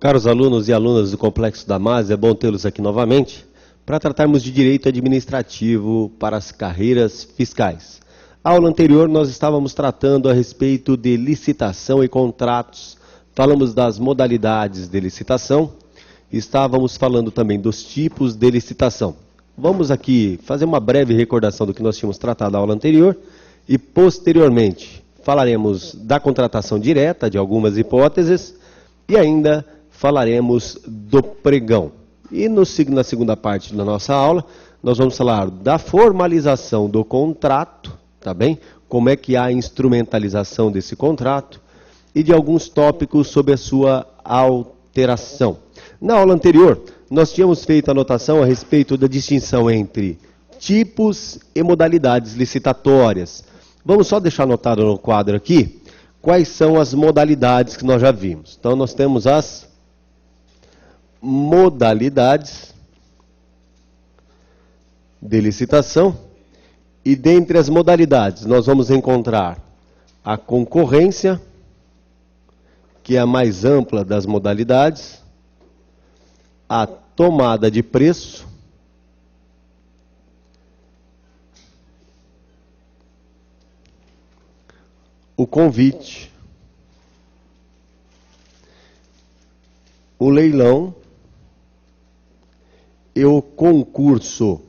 Caros alunos e alunas do Complexo da MAS, é bom tê-los aqui novamente para tratarmos de direito administrativo para as carreiras fiscais. A aula anterior nós estávamos tratando a respeito de licitação e contratos, falamos das modalidades de licitação, estávamos falando também dos tipos de licitação. Vamos aqui fazer uma breve recordação do que nós tínhamos tratado na aula anterior e posteriormente falaremos da contratação direta, de algumas hipóteses, e ainda falaremos do pregão. E na segunda parte da nossa aula, nós vamos falar da formalização do contrato, tá bem? Como é que há a instrumentalização desse contrato e de alguns tópicos sobre a sua alteração. Na aula anterior, nós tínhamos feito a anotação a respeito da distinção entre tipos e modalidades licitatórias. Vamos só deixar anotado no quadro aqui quais são as modalidades que nós já vimos. Então, nós temos as modalidades de licitação, e dentre as modalidades nós vamos encontrar a concorrência, que é a mais ampla das modalidades, a tomada de preço, o convite, o leilão e o concurso.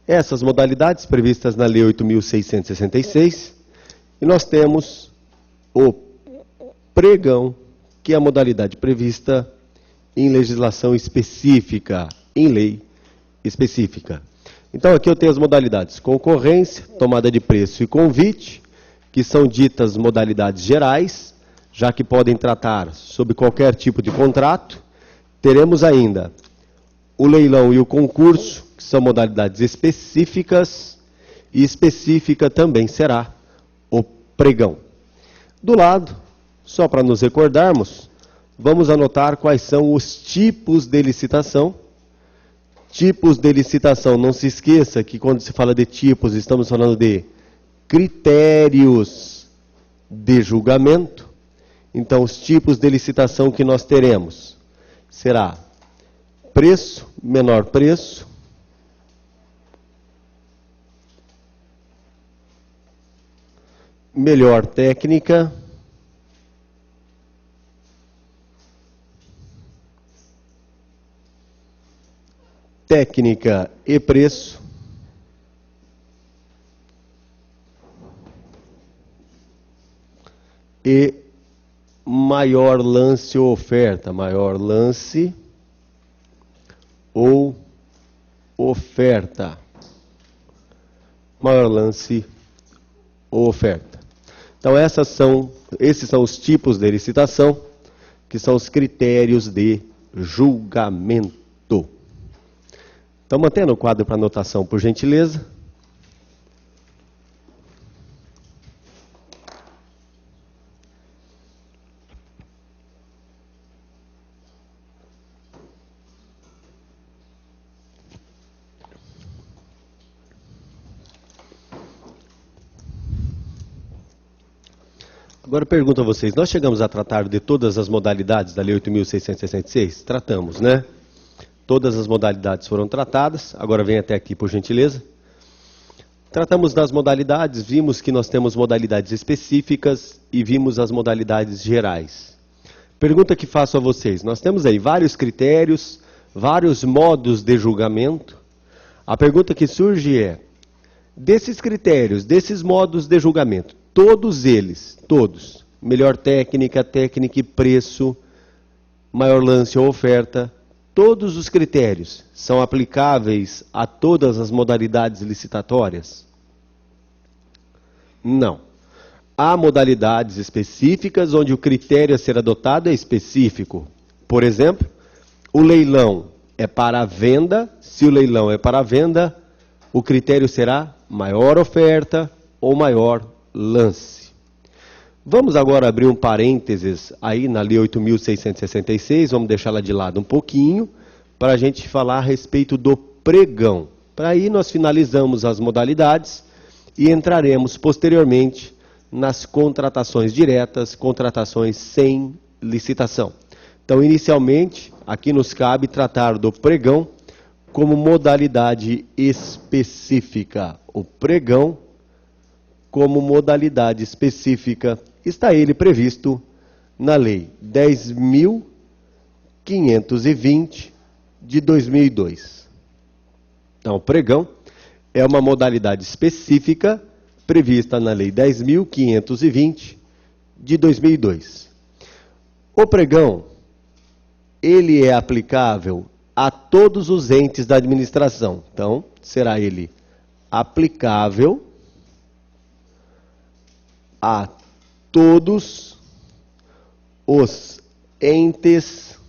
Essas modalidades previstas na Lei 8.666, e nós temos o pregão, que é a modalidade prevista em legislação específica, em lei específica. Então aqui eu tenho as modalidades concorrência, tomada de preço e convite, que são ditas modalidades gerais, já que podem tratar sobre qualquer tipo de contrato. Teremos ainda o leilão e o concurso, que são modalidades específicas, e específica também será o pregão. Do lado, só para nos recordarmos, vamos anotar quais são os tipos de licitação. Tipos de licitação, não se esqueça que quando se fala de tipos, estamos falando de critérios de julgamento. Então, os tipos de licitação que nós teremos será preço, menor preço, melhor técnica, técnica e preço, e maior lance ou oferta, maior lance ou oferta, maior lance ou oferta. Então esses são os tipos de licitação, que são os critérios de julgamento. Então mantendo o quadro para anotação, por gentileza. Agora eu pergunto a vocês, nós chegamos a tratar de todas as modalidades da Lei 8.666? Tratamos, né? Todas as modalidades foram tratadas, agora vem até aqui, por gentileza. Tratamos das modalidades, vimos que nós temos modalidades específicas e vimos as modalidades gerais. Pergunta que faço a vocês, nós temos aí vários critérios, vários modos de julgamento. A pergunta que surge é, desses critérios, desses modos de julgamento, todos eles, todos, melhor técnica, técnica e preço, maior lance ou oferta, todos os critérios são aplicáveis a todas as modalidades licitatórias? Não. Há modalidades específicas onde o critério a ser adotado é específico. Por exemplo, o leilão é para a venda. Se o leilão é para a venda, o critério será maior oferta ou maior lance. Vamos agora abrir um parênteses aí na Lei 8.666, vamos deixá-la de lado um pouquinho, para a gente falar a respeito do pregão. Para aí nós finalizamos as modalidades e entraremos posteriormente nas contratações diretas, contratações sem licitação. Então, inicialmente, aqui nos cabe tratar do pregão como modalidade específica. O pregão como modalidade específica, está ele previsto na Lei 10.520 de 2002. Então, o pregão é uma modalidade específica prevista na Lei 10.520 de 2002. O pregão, ele é aplicável a todos os entes da administração. Então, será ele aplicável a todos os entes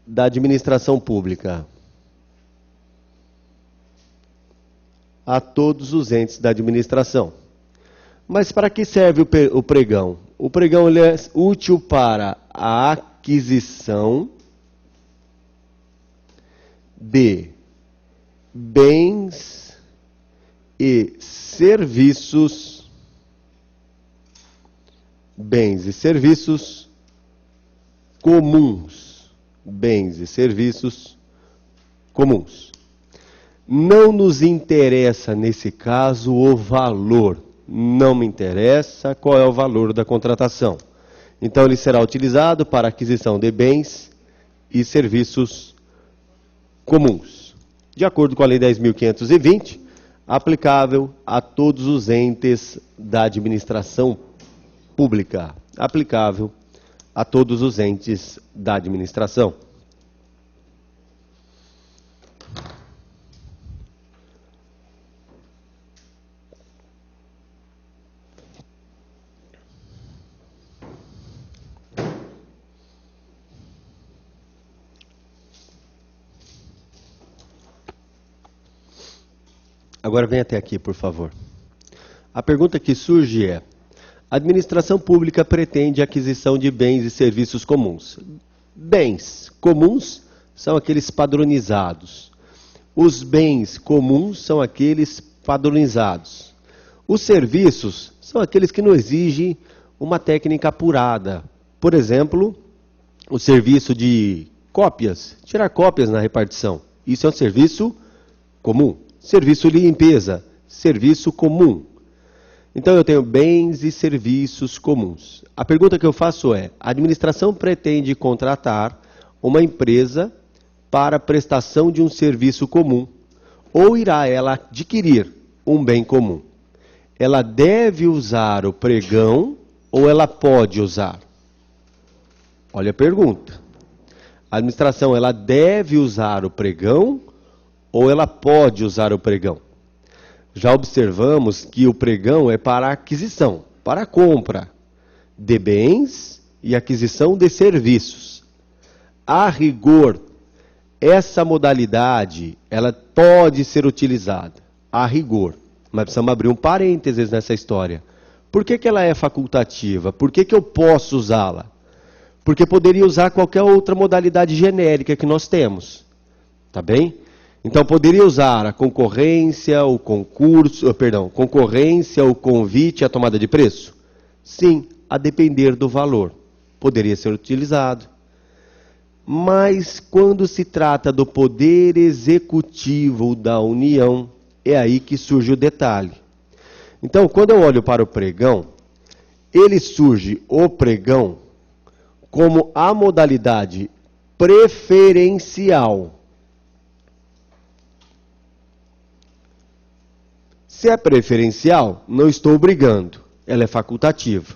da administração pública. A todos os entes da administração. Mas para que serve o pregão? O pregão ele é útil para a aquisição de bens e serviços, comuns. Bens e serviços comuns. Não nos interessa, nesse caso, o valor. Não me interessa qual é o valor da contratação. Então, ele será utilizado para aquisição de bens e serviços comuns. De acordo com a Lei 10.520, aplicável a todos os entes da administração pública. Aplicável a todos os entes da administração. Agora vem até aqui, por favor. A pergunta que surge é: a administração pública pretende a aquisição de bens e serviços comuns. Bens comuns são aqueles padronizados. Os bens comuns são aqueles padronizados. Os serviços são aqueles que não exigem uma técnica apurada. Por exemplo, o serviço de cópias, tirar cópias na repartição. Isso é um serviço comum. Serviço de limpeza, serviço comum. Então eu tenho bens e serviços comuns. A pergunta que eu faço é: a administração pretende contratar uma empresa para prestação de um serviço comum, ou irá ela adquirir um bem comum? Ela deve usar o pregão ou ela pode usar? Olha a pergunta. A administração ela deve usar o pregão ou ela pode usar o pregão? Já observamos que o pregão é para aquisição, para compra de bens e aquisição de serviços. A rigor, essa modalidade, ela pode ser utilizada, a rigor. Mas precisamos abrir um parênteses nessa história. Por que ela é facultativa? Por que eu posso usá-la? Porque poderia usar qualquer outra modalidade genérica que nós temos. Tá bem? Então, poderia usar a concorrência, o concurso, concorrência, o convite, a tomada de preço? Sim, a depender do valor. Poderia ser utilizado. Mas, quando se trata do poder executivo da União, é aí que surge o detalhe. Então, quando eu olho para o pregão, ele surge, o pregão, como a modalidade preferencial. Se é preferencial, não estou obrigando, ela é facultativa.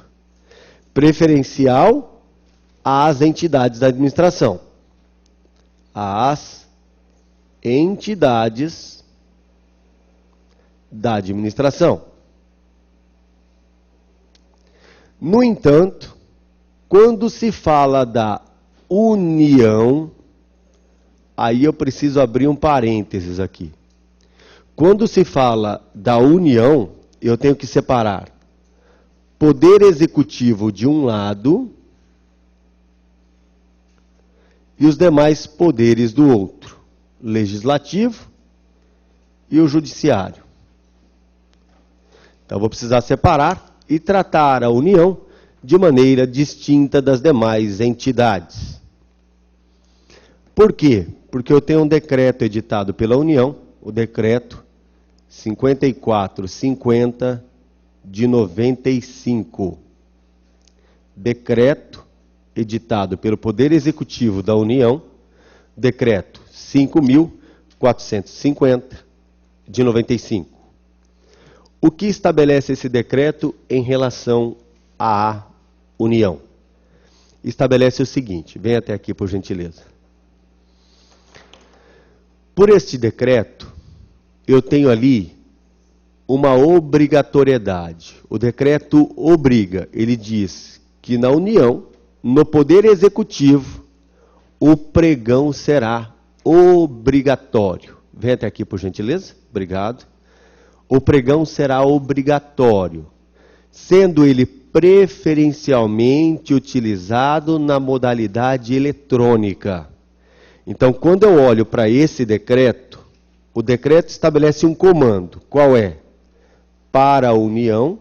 Preferencial às entidades da administração. Às entidades da administração. No entanto, quando se fala da União, aí eu preciso abrir um parênteses aqui. Quando se fala da União, eu tenho que separar poder executivo de um lado e os demais poderes do outro, legislativo e o judiciário. Então, vou precisar separar e tratar a União de maneira distinta das demais entidades. Por quê? Porque eu tenho um decreto editado pela União, o decreto 5450 de 95. Decreto editado pelo Poder Executivo da União, decreto 5.450 de 95. O que estabelece esse decreto em relação à União? Estabelece o seguinte, vem até aqui por gentileza. Por este decreto, eu tenho ali uma obrigatoriedade. O decreto obriga, ele diz que na União, no Poder Executivo, o pregão será obrigatório. Vem até aqui por gentileza, obrigado. O pregão será obrigatório, sendo ele preferencialmente utilizado na modalidade eletrônica. Então, quando eu olho para esse decreto, o decreto estabelece um comando. Qual é? Para a União,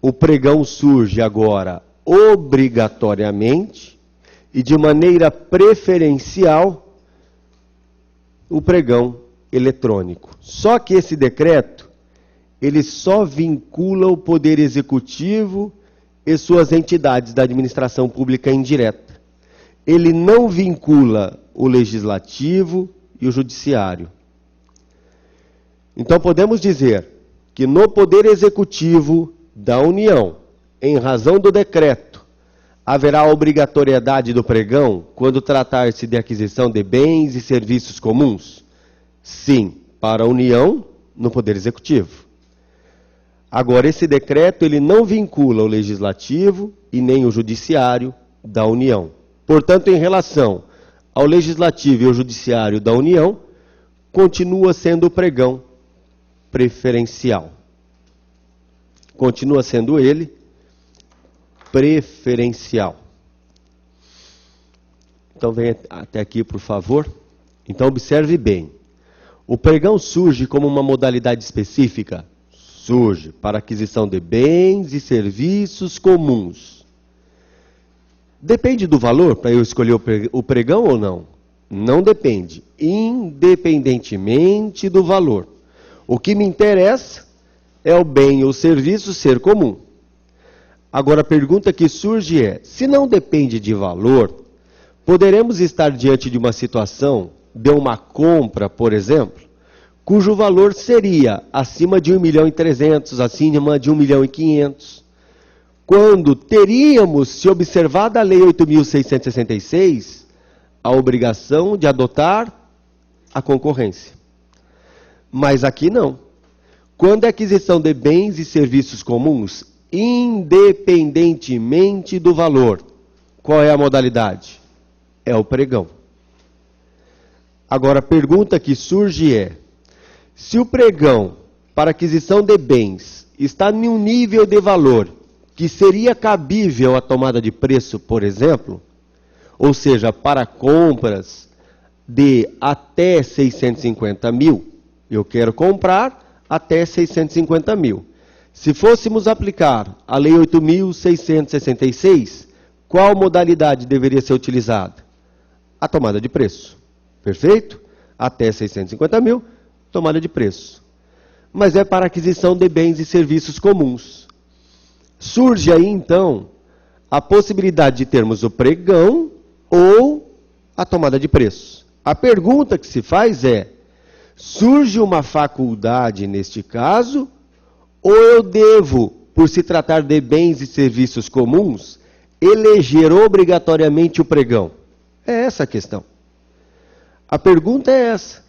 o pregão surge agora obrigatoriamente e de maneira preferencial o pregão eletrônico. Só que esse decreto, ele só vincula o Poder Executivo e suas entidades da administração pública indireta. Ele não vincula o Legislativo e o Judiciário. Então podemos dizer que no Poder Executivo da União, em razão do decreto, haverá obrigatoriedade do pregão quando tratar-se de aquisição de bens e serviços comuns? Sim, para a União, no Poder Executivo. Agora, esse decreto ele não vincula o Legislativo e nem o Judiciário da União. Portanto, em relação ao Legislativo e ao Judiciário da União, continua sendo o pregão preferencial. Continua sendo ele preferencial. Então, venha até aqui, por favor. Então, observe bem. O pregão surge como uma modalidade específica? Surge para aquisição de bens e serviços comuns. Depende do valor para eu escolher o pregão ou não? Não depende, independentemente do valor. O que me interessa é o bem ou serviço ser comum. Agora a pergunta que surge é, se não depende de valor, poderemos estar diante de uma situação de uma compra, por exemplo, cujo valor seria acima de 1.300.000, acima de 1.500.000, quando teríamos, se observada a Lei 8.666, a obrigação de adotar a concorrência. Mas aqui não. Quando é aquisição de bens e serviços comuns, independentemente do valor, qual é a modalidade? É o pregão. Agora, a pergunta que surge é, se o pregão para aquisição de bens está em um nível de valor que seria cabível à tomada de preço, por exemplo, ou seja, para compras de até 650.000, eu quero comprar até 650.000. Se fôssemos aplicar a Lei 8.666, qual modalidade deveria ser utilizada? A tomada de preço. Perfeito? Até 650.000, tomada de preço. Mas é para aquisição de bens e serviços comuns. Surge aí, então, a possibilidade de termos o pregão ou a tomada de preço. A pergunta que se faz é, surge uma faculdade neste caso, ou eu devo, por se tratar de bens e serviços comuns, eleger obrigatoriamente o pregão? É essa a questão. A pergunta é essa.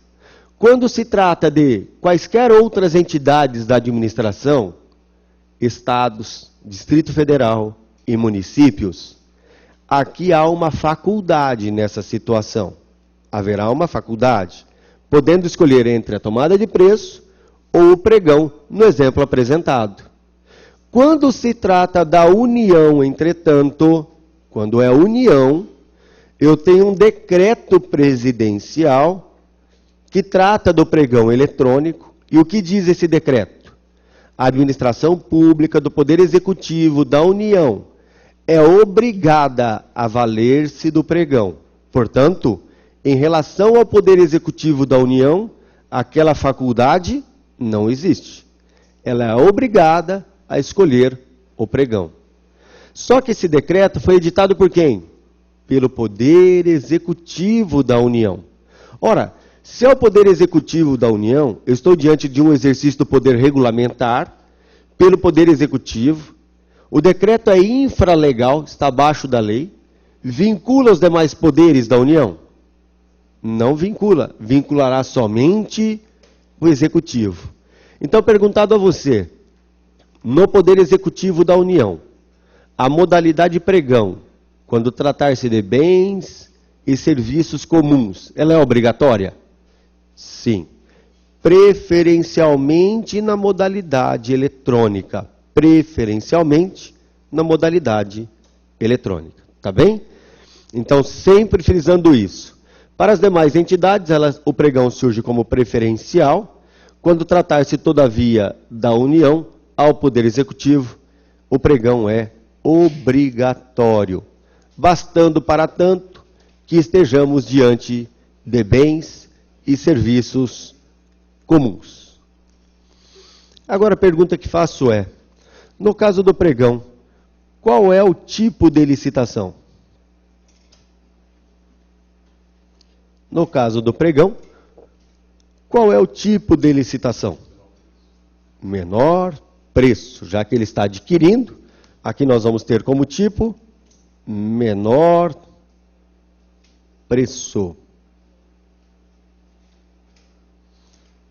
Quando se trata de quaisquer outras entidades da administração, estados, Distrito Federal e municípios, aqui há uma faculdade nessa situação. Haverá uma faculdade, podendo escolher entre a tomada de preço ou o pregão, no exemplo apresentado. Quando se trata da União, entretanto, quando é União, eu tenho um decreto presidencial que trata do pregão eletrônico. E o que diz esse decreto? A administração pública do Poder Executivo da União é obrigada a valer-se do pregão. Portanto, em relação ao Poder Executivo da União, aquela faculdade não existe. Ela é obrigada a escolher o pregão. Só que esse decreto foi editado por quem? Pelo Poder Executivo da União. Ora, se é o Poder Executivo da União, eu estou diante de um exercício do poder regulamentar pelo Poder Executivo. O decreto é infralegal, está abaixo da lei. Vincula os demais poderes da União? Não vincula. Vinculará somente o Executivo. Então, perguntado a você, no Poder Executivo da União, a modalidade pregão, quando tratar-se de bens e serviços comuns, ela é obrigatória? Sim. Preferencialmente na modalidade eletrônica. Preferencialmente na modalidade eletrônica. Tá bem? Então, sempre frisando isso. Para as demais entidades, o pregão surge como preferencial. Quando tratar-se, todavia, da União ao Poder Executivo, o pregão é obrigatório, bastando para tanto que estejamos diante de bens e serviços comuns. Agora a pergunta que faço é, no caso do pregão, qual é o tipo de licitação? No caso do pregão, qual é o tipo de licitação? Menor preço, já que ele está adquirindo. Aqui nós vamos ter como tipo menor preço.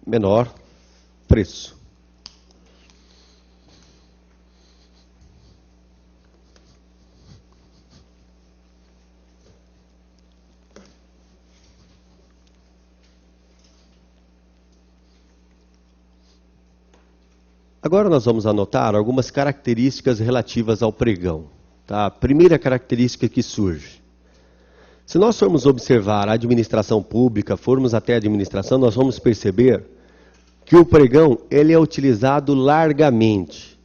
Menor preço. Agora nós vamos anotar algumas características relativas ao pregão. Tá? A primeira característica que surge. Se nós formos observar a administração pública, formos até a administração, nós vamos perceber que o pregão ele é utilizado largamente.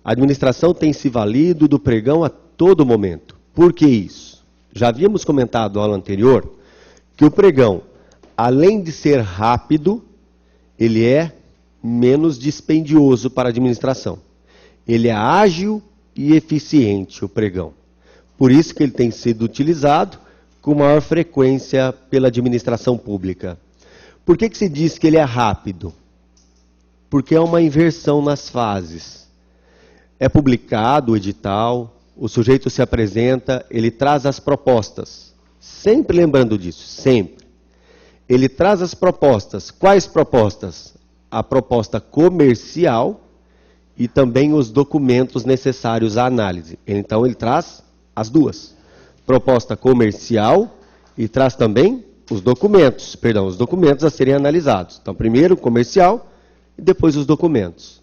A administração tem se valido do pregão a todo momento. Por que isso? Já havíamos comentado no aula anterior que o pregão, além de ser rápido, ele é menos dispendioso para a administração. Ele é ágil e eficiente, o pregão. Por isso que ele tem sido utilizado com maior frequência pela administração pública. Por que se diz que ele é rápido? Porque é uma inversão nas fases. É publicado o edital, o sujeito se apresenta, ele traz as propostas. Sempre lembrando disso, sempre. Ele traz as propostas. Quais propostas? A proposta comercial e também os documentos necessários à análise. Então ele traz as duas. Proposta comercial e traz também os documentos a serem analisados. Então primeiro comercial e depois os documentos.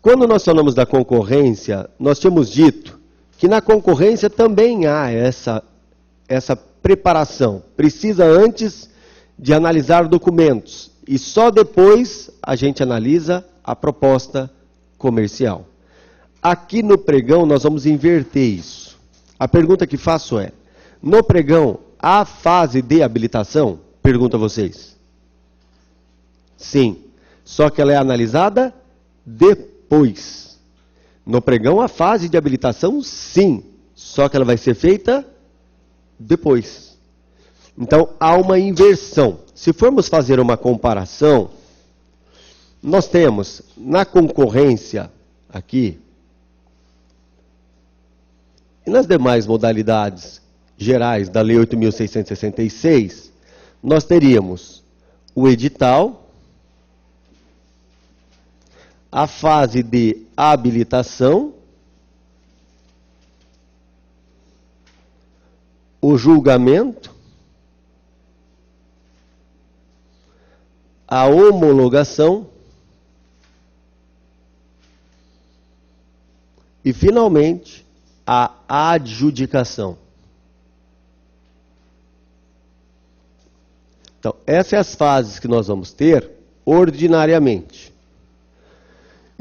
Quando nós falamos da concorrência, nós tínhamos dito que na concorrência também há essa preparação. Precisa antes de analisar documentos e só depois a gente analisa a proposta comercial. Aqui no pregão nós vamos inverter isso. A pergunta que faço é, no pregão há fase de habilitação? Pergunto a vocês. Sim, só que ela é analisada depois. No pregão há fase de habilitação? Sim, só que ela vai ser feita depois. Então há uma inversão. Se formos fazer uma comparação, nós temos na concorrência aqui, e nas demais modalidades gerais da Lei 8.666, nós teríamos o edital, a fase de habilitação, o julgamento, a homologação e, finalmente, a adjudicação. Então, essas são as fases que nós vamos ter ordinariamente.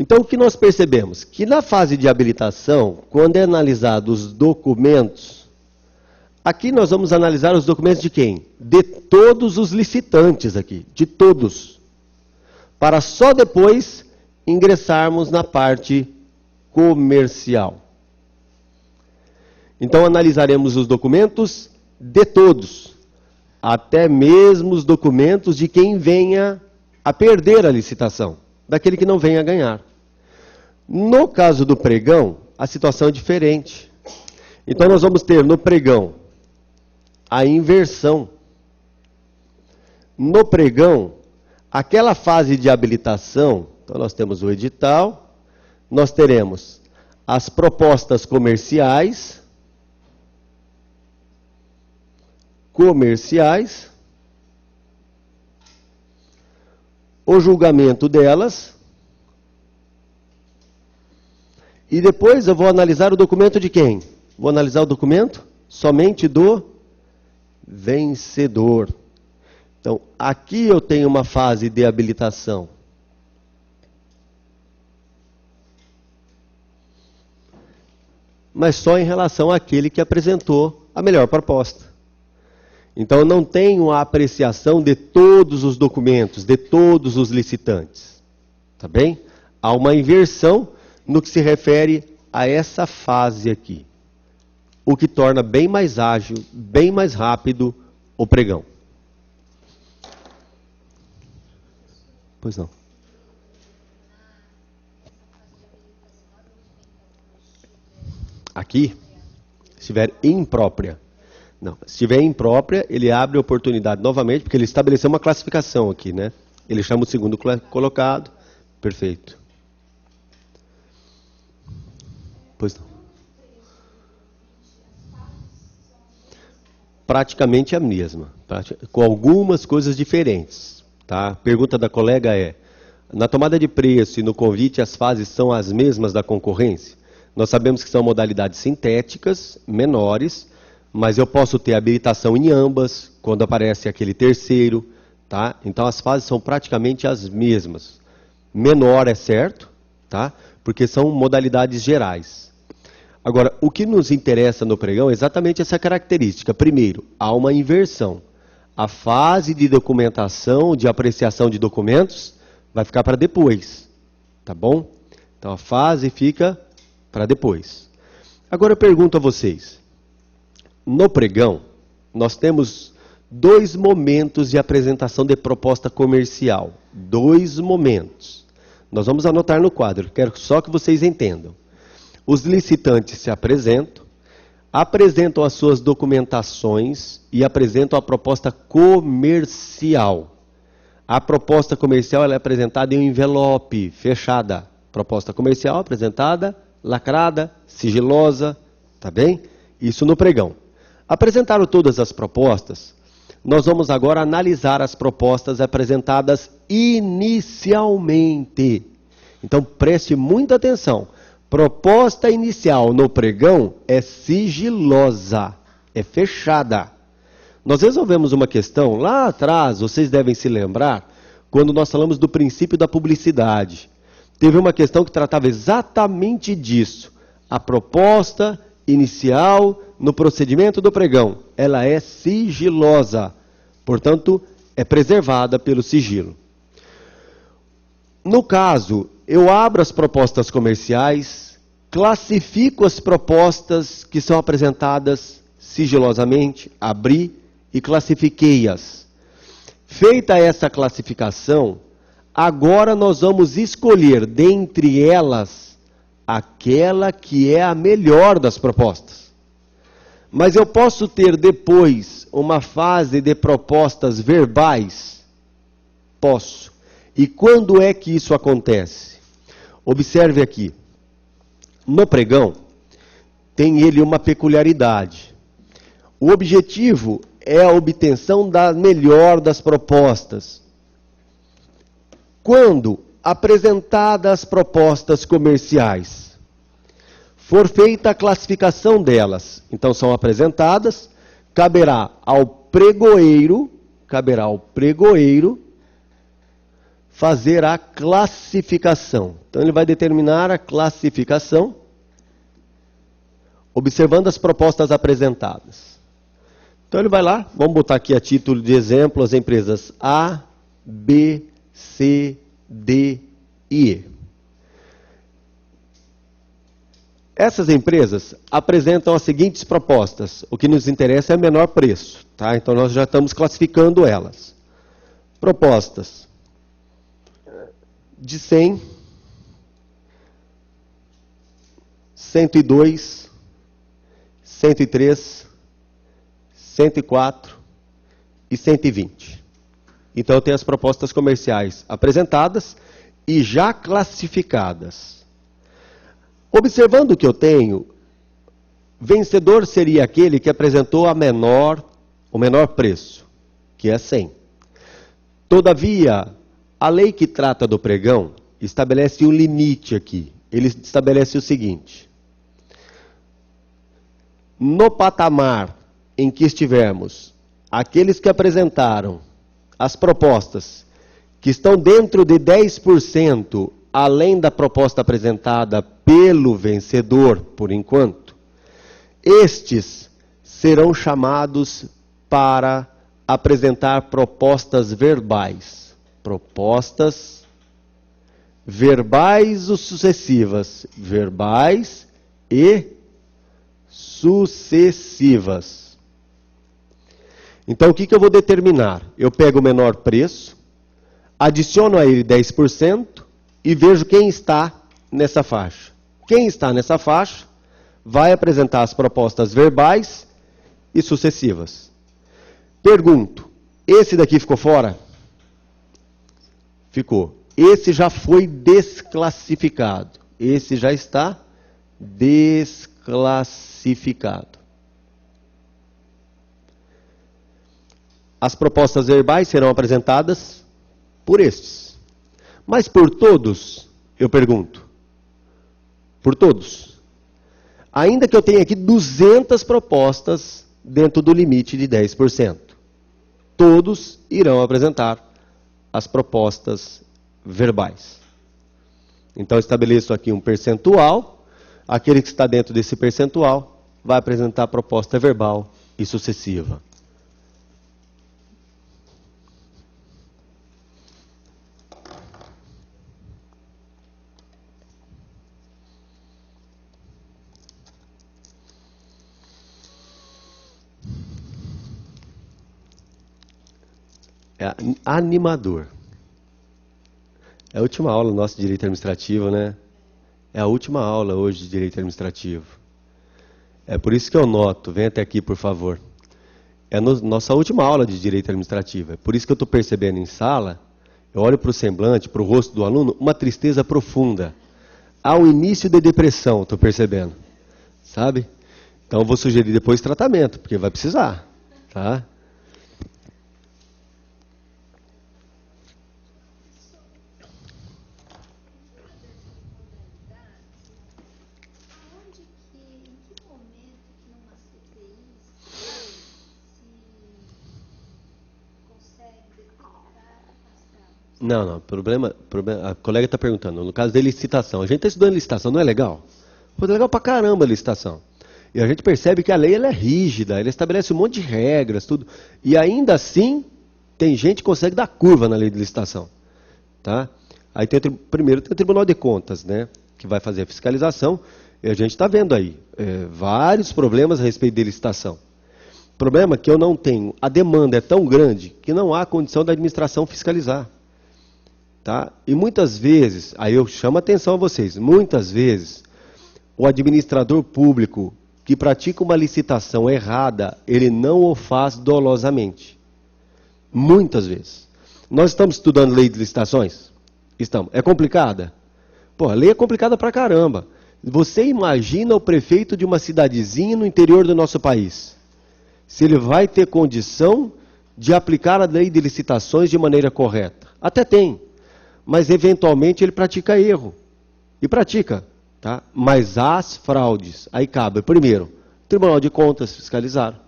Então, o que nós percebemos? Que na fase de habilitação, quando é analisado os documentos, aqui nós vamos analisar os documentos de quem? De todos os licitantes aqui, de todos. Para só depois ingressarmos na parte comercial. Então, analisaremos os documentos de todos, até mesmo os documentos de quem venha a perder a licitação, daquele que não venha a ganhar. No caso do pregão, a situação é diferente. Então, nós vamos ter no pregão a inversão. No pregão, aquela fase de habilitação, então nós temos o edital, nós teremos as propostas comerciais, o julgamento delas, e depois eu vou analisar o documento de quem? Vou analisar o documento somente do vencedor. Então, aqui eu tenho uma fase de habilitação. Mas só em relação àquele que apresentou a melhor proposta. Então, eu não tenho a apreciação de todos os documentos, de todos os licitantes. Tá bem? Há uma inversão no que se refere a essa fase aqui. O que torna bem mais ágil, bem mais rápido o pregão. Pois não. Aqui, se estiver imprópria. Não, se estiver imprópria, ele abre a oportunidade novamente, porque ele estabeleceu uma classificação aqui, né? Ele chama o segundo colocado. Perfeito. Pois não. Praticamente a mesma, com algumas coisas diferentes. Tá? A pergunta da colega é, na tomada de preço e no convite as fases são as mesmas da concorrência? Nós sabemos que são modalidades sintéticas, menores, mas eu posso ter habilitação em ambas, quando aparece aquele terceiro. Tá? Então as fases são praticamente as mesmas. Menor é certo, tá? Porque são modalidades gerais. Agora, o que nos interessa no pregão é exatamente essa característica. Primeiro, há uma inversão. A fase de documentação, de apreciação de documentos, vai ficar para depois. Tá bom? Então, a fase fica para depois. Agora, eu pergunto a vocês. No pregão, nós temos 2 momentos de apresentação de proposta comercial. 2 momentos. Nós vamos anotar no quadro. Quero só que vocês entendam. Os licitantes se apresentam as suas documentações e apresentam a proposta comercial. A proposta comercial ela é apresentada em um envelope fechada. Proposta comercial apresentada, lacrada, sigilosa, tá bem? Isso no pregão. Apresentaram todas as propostas, nós vamos agora analisar as propostas apresentadas inicialmente. Então preste muita atenção. Proposta inicial no pregão é sigilosa, é fechada. Nós resolvemos uma questão lá atrás, vocês devem se lembrar, quando nós falamos do princípio da publicidade. Teve uma questão que tratava exatamente disso. A proposta inicial no procedimento do pregão, ela é sigilosa. Portanto, é preservada pelo sigilo. No caso, eu abro as propostas comerciais, classifico as propostas que são apresentadas sigilosamente, abri e classifiquei-as. Feita essa classificação, agora nós vamos escolher dentre elas aquela que é a melhor das propostas. Mas eu posso ter depois uma fase de propostas verbais? Posso. E quando é que isso acontece? Observe aqui. No pregão, tem ele uma peculiaridade. O objetivo é a obtenção da melhor das propostas. Quando apresentadas as propostas comerciais, for feita a classificação delas, então são apresentadas, caberá ao pregoeiro fazer a classificação. Então, ele vai determinar a classificação, observando as propostas apresentadas. Então, ele vai lá, vamos botar aqui a título de exemplo as empresas A, B, C, D e E. Essas empresas apresentam as seguintes propostas. O que nos interessa é o menor preço, tá? Então, nós já estamos classificando elas. Propostas de 100, 102, 103, 104 e 120. Então, tem as propostas comerciais apresentadas e já classificadas. Observando o que eu tenho, vencedor seria aquele que apresentou o menor preço, que é 100. Todavia, a lei que trata do pregão estabelece um limite aqui. Ele estabelece o seguinte: no patamar em que estivermos, aqueles que apresentaram as propostas que estão dentro de 10%, além da proposta apresentada pelo vencedor, por enquanto, estes serão chamados para apresentar propostas verbais. Propostas verbais ou sucessivas? Verbais e sucessivas. Então, o que eu vou determinar? Eu pego o menor preço, adiciono a ele 10% e vejo quem está nessa faixa. Quem está nessa faixa vai apresentar as propostas verbais e sucessivas. Pergunto, esse daqui ficou fora? Ficou. Esse já foi desclassificado. Esse já está desclassificado. As propostas verbais serão apresentadas por estes. Mas por todos, eu pergunto. Por todos. Ainda que eu tenha aqui 200 propostas dentro do limite de 10%. Todos irão apresentar as propostas verbais. Então, eu estabeleço aqui um percentual. Aquele que está dentro desse percentual vai apresentar a proposta verbal e sucessiva. É animador. É a última aula nossa de Direito Administrativo, né? É a última aula hoje de Direito Administrativo. É por isso que eu noto, vem até aqui, por favor. É a nossa última aula de Direito Administrativo. É por isso que eu estou percebendo em sala, eu olho para o semblante, para o rosto do aluno, uma tristeza profunda. Há um início de depressão, estou percebendo. Sabe? Então eu vou sugerir depois tratamento, porque vai precisar. Tá? Não, problema, a colega está perguntando, no caso de licitação, a gente está estudando licitação, não é legal? Pô, é legal pra caramba a licitação. E a gente percebe que a lei ela é rígida, ela estabelece um monte de regras, tudo. E ainda assim, tem gente que consegue dar curva na lei de licitação. Tá? Aí primeiro tem o Tribunal de Contas, né, que vai fazer a fiscalização, e a gente está vendo aí vários problemas a respeito de licitação. O problema é que eu não tenho, a demanda é tão grande que não há condição da administração fiscalizar. Tá? E muitas vezes, aí eu chamo a atenção a vocês, muitas vezes o administrador público que pratica uma licitação errada, ele não o faz dolosamente. Muitas vezes. Nós estamos estudando lei de licitações? Estamos. É complicada? Pô, a lei é complicada pra caramba. Você imagina o prefeito de uma cidadezinha no interior do nosso país? Se ele vai ter condição de aplicar a lei de licitações de maneira correta? Até tem. Mas eventualmente ele pratica erro. E pratica. Tá? Mas as fraudes, aí cabe, primeiro, o Tribunal de Contas fiscalizar.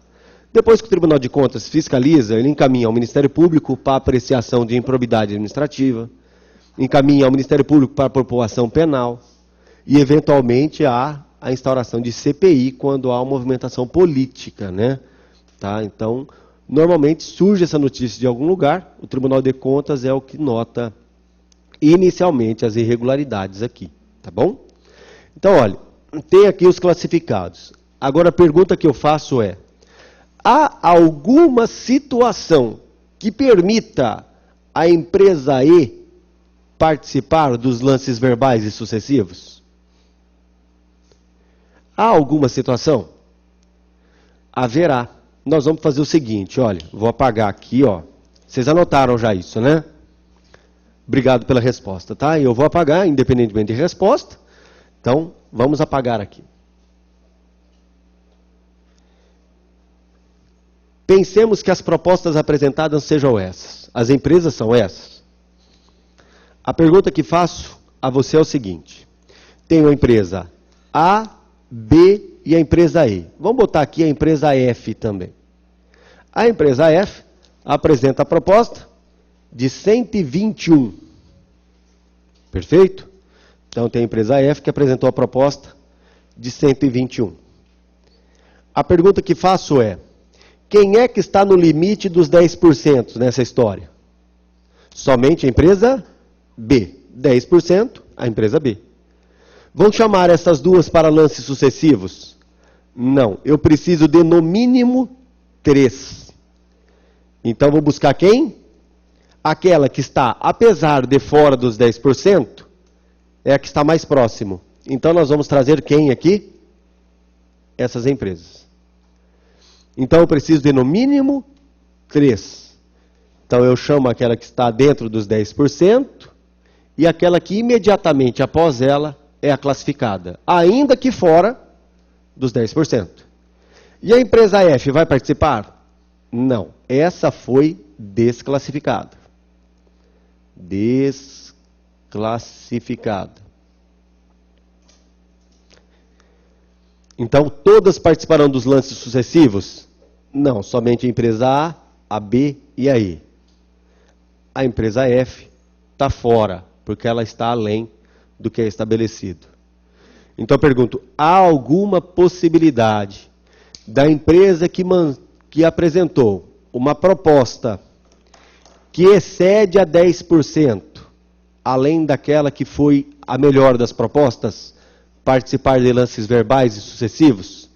Depois que o Tribunal de Contas fiscaliza, ele encaminha ao Ministério Público para apreciação de improbidade administrativa. encaminha ao Ministério Público para a propor penal e, eventualmente, a instauração de CPI quando há uma movimentação política, né? Tá? Então, normalmente surge essa notícia de algum lugar, o Tribunal de Contas é o que nota inicialmente as irregularidades aqui, tá bom? Então, olha, tem aqui os classificados. Agora a pergunta que eu faço é: há alguma situação que permita a empresa E participar dos lances verbais e sucessivos? Há alguma situação? Haverá. Nós vamos fazer o seguinte, olha, vou apagar aqui, ó. Vocês anotaram já isso, né? Obrigado pela resposta, tá? Eu vou apagar, independentemente de resposta. Então, vamos apagar aqui. Pensemos que as propostas apresentadas sejam essas. As empresas são essas. A pergunta que faço a você é o seguinte. Tenho a empresa A, B e a empresa E. Vamos botar aqui a empresa F também. A empresa F apresenta a proposta de 121. Perfeito? Então tem a empresa F que apresentou a proposta de 121. A pergunta que faço é: quem é que está no limite dos 10% nessa história? Somente a empresa B. 10%, a empresa B. Vão chamar essas duas para lances sucessivos? Não. Eu preciso de, no mínimo, 3. Então, vou buscar quem? Aquela que está, apesar de fora dos 10%, é a que está mais próximo. Então, nós vamos trazer quem aqui? Essas empresas. Então, eu preciso de, no mínimo, 3. Então, eu chamo aquela que está dentro dos 10% e aquela que imediatamente após ela é a classificada, ainda que fora dos 10%. E a empresa F vai participar? Não. Essa foi desclassificada. Desclassificada. Então, todas participarão dos lances sucessivos? Não, somente a empresa A B e a E. A empresa F está fora, porque ela está além do que é estabelecido. Então, eu pergunto, há alguma possibilidade da empresa que apresentou uma proposta que excede a 10%, além daquela que foi a melhor das propostas, participar de lances verbais e sucessivos?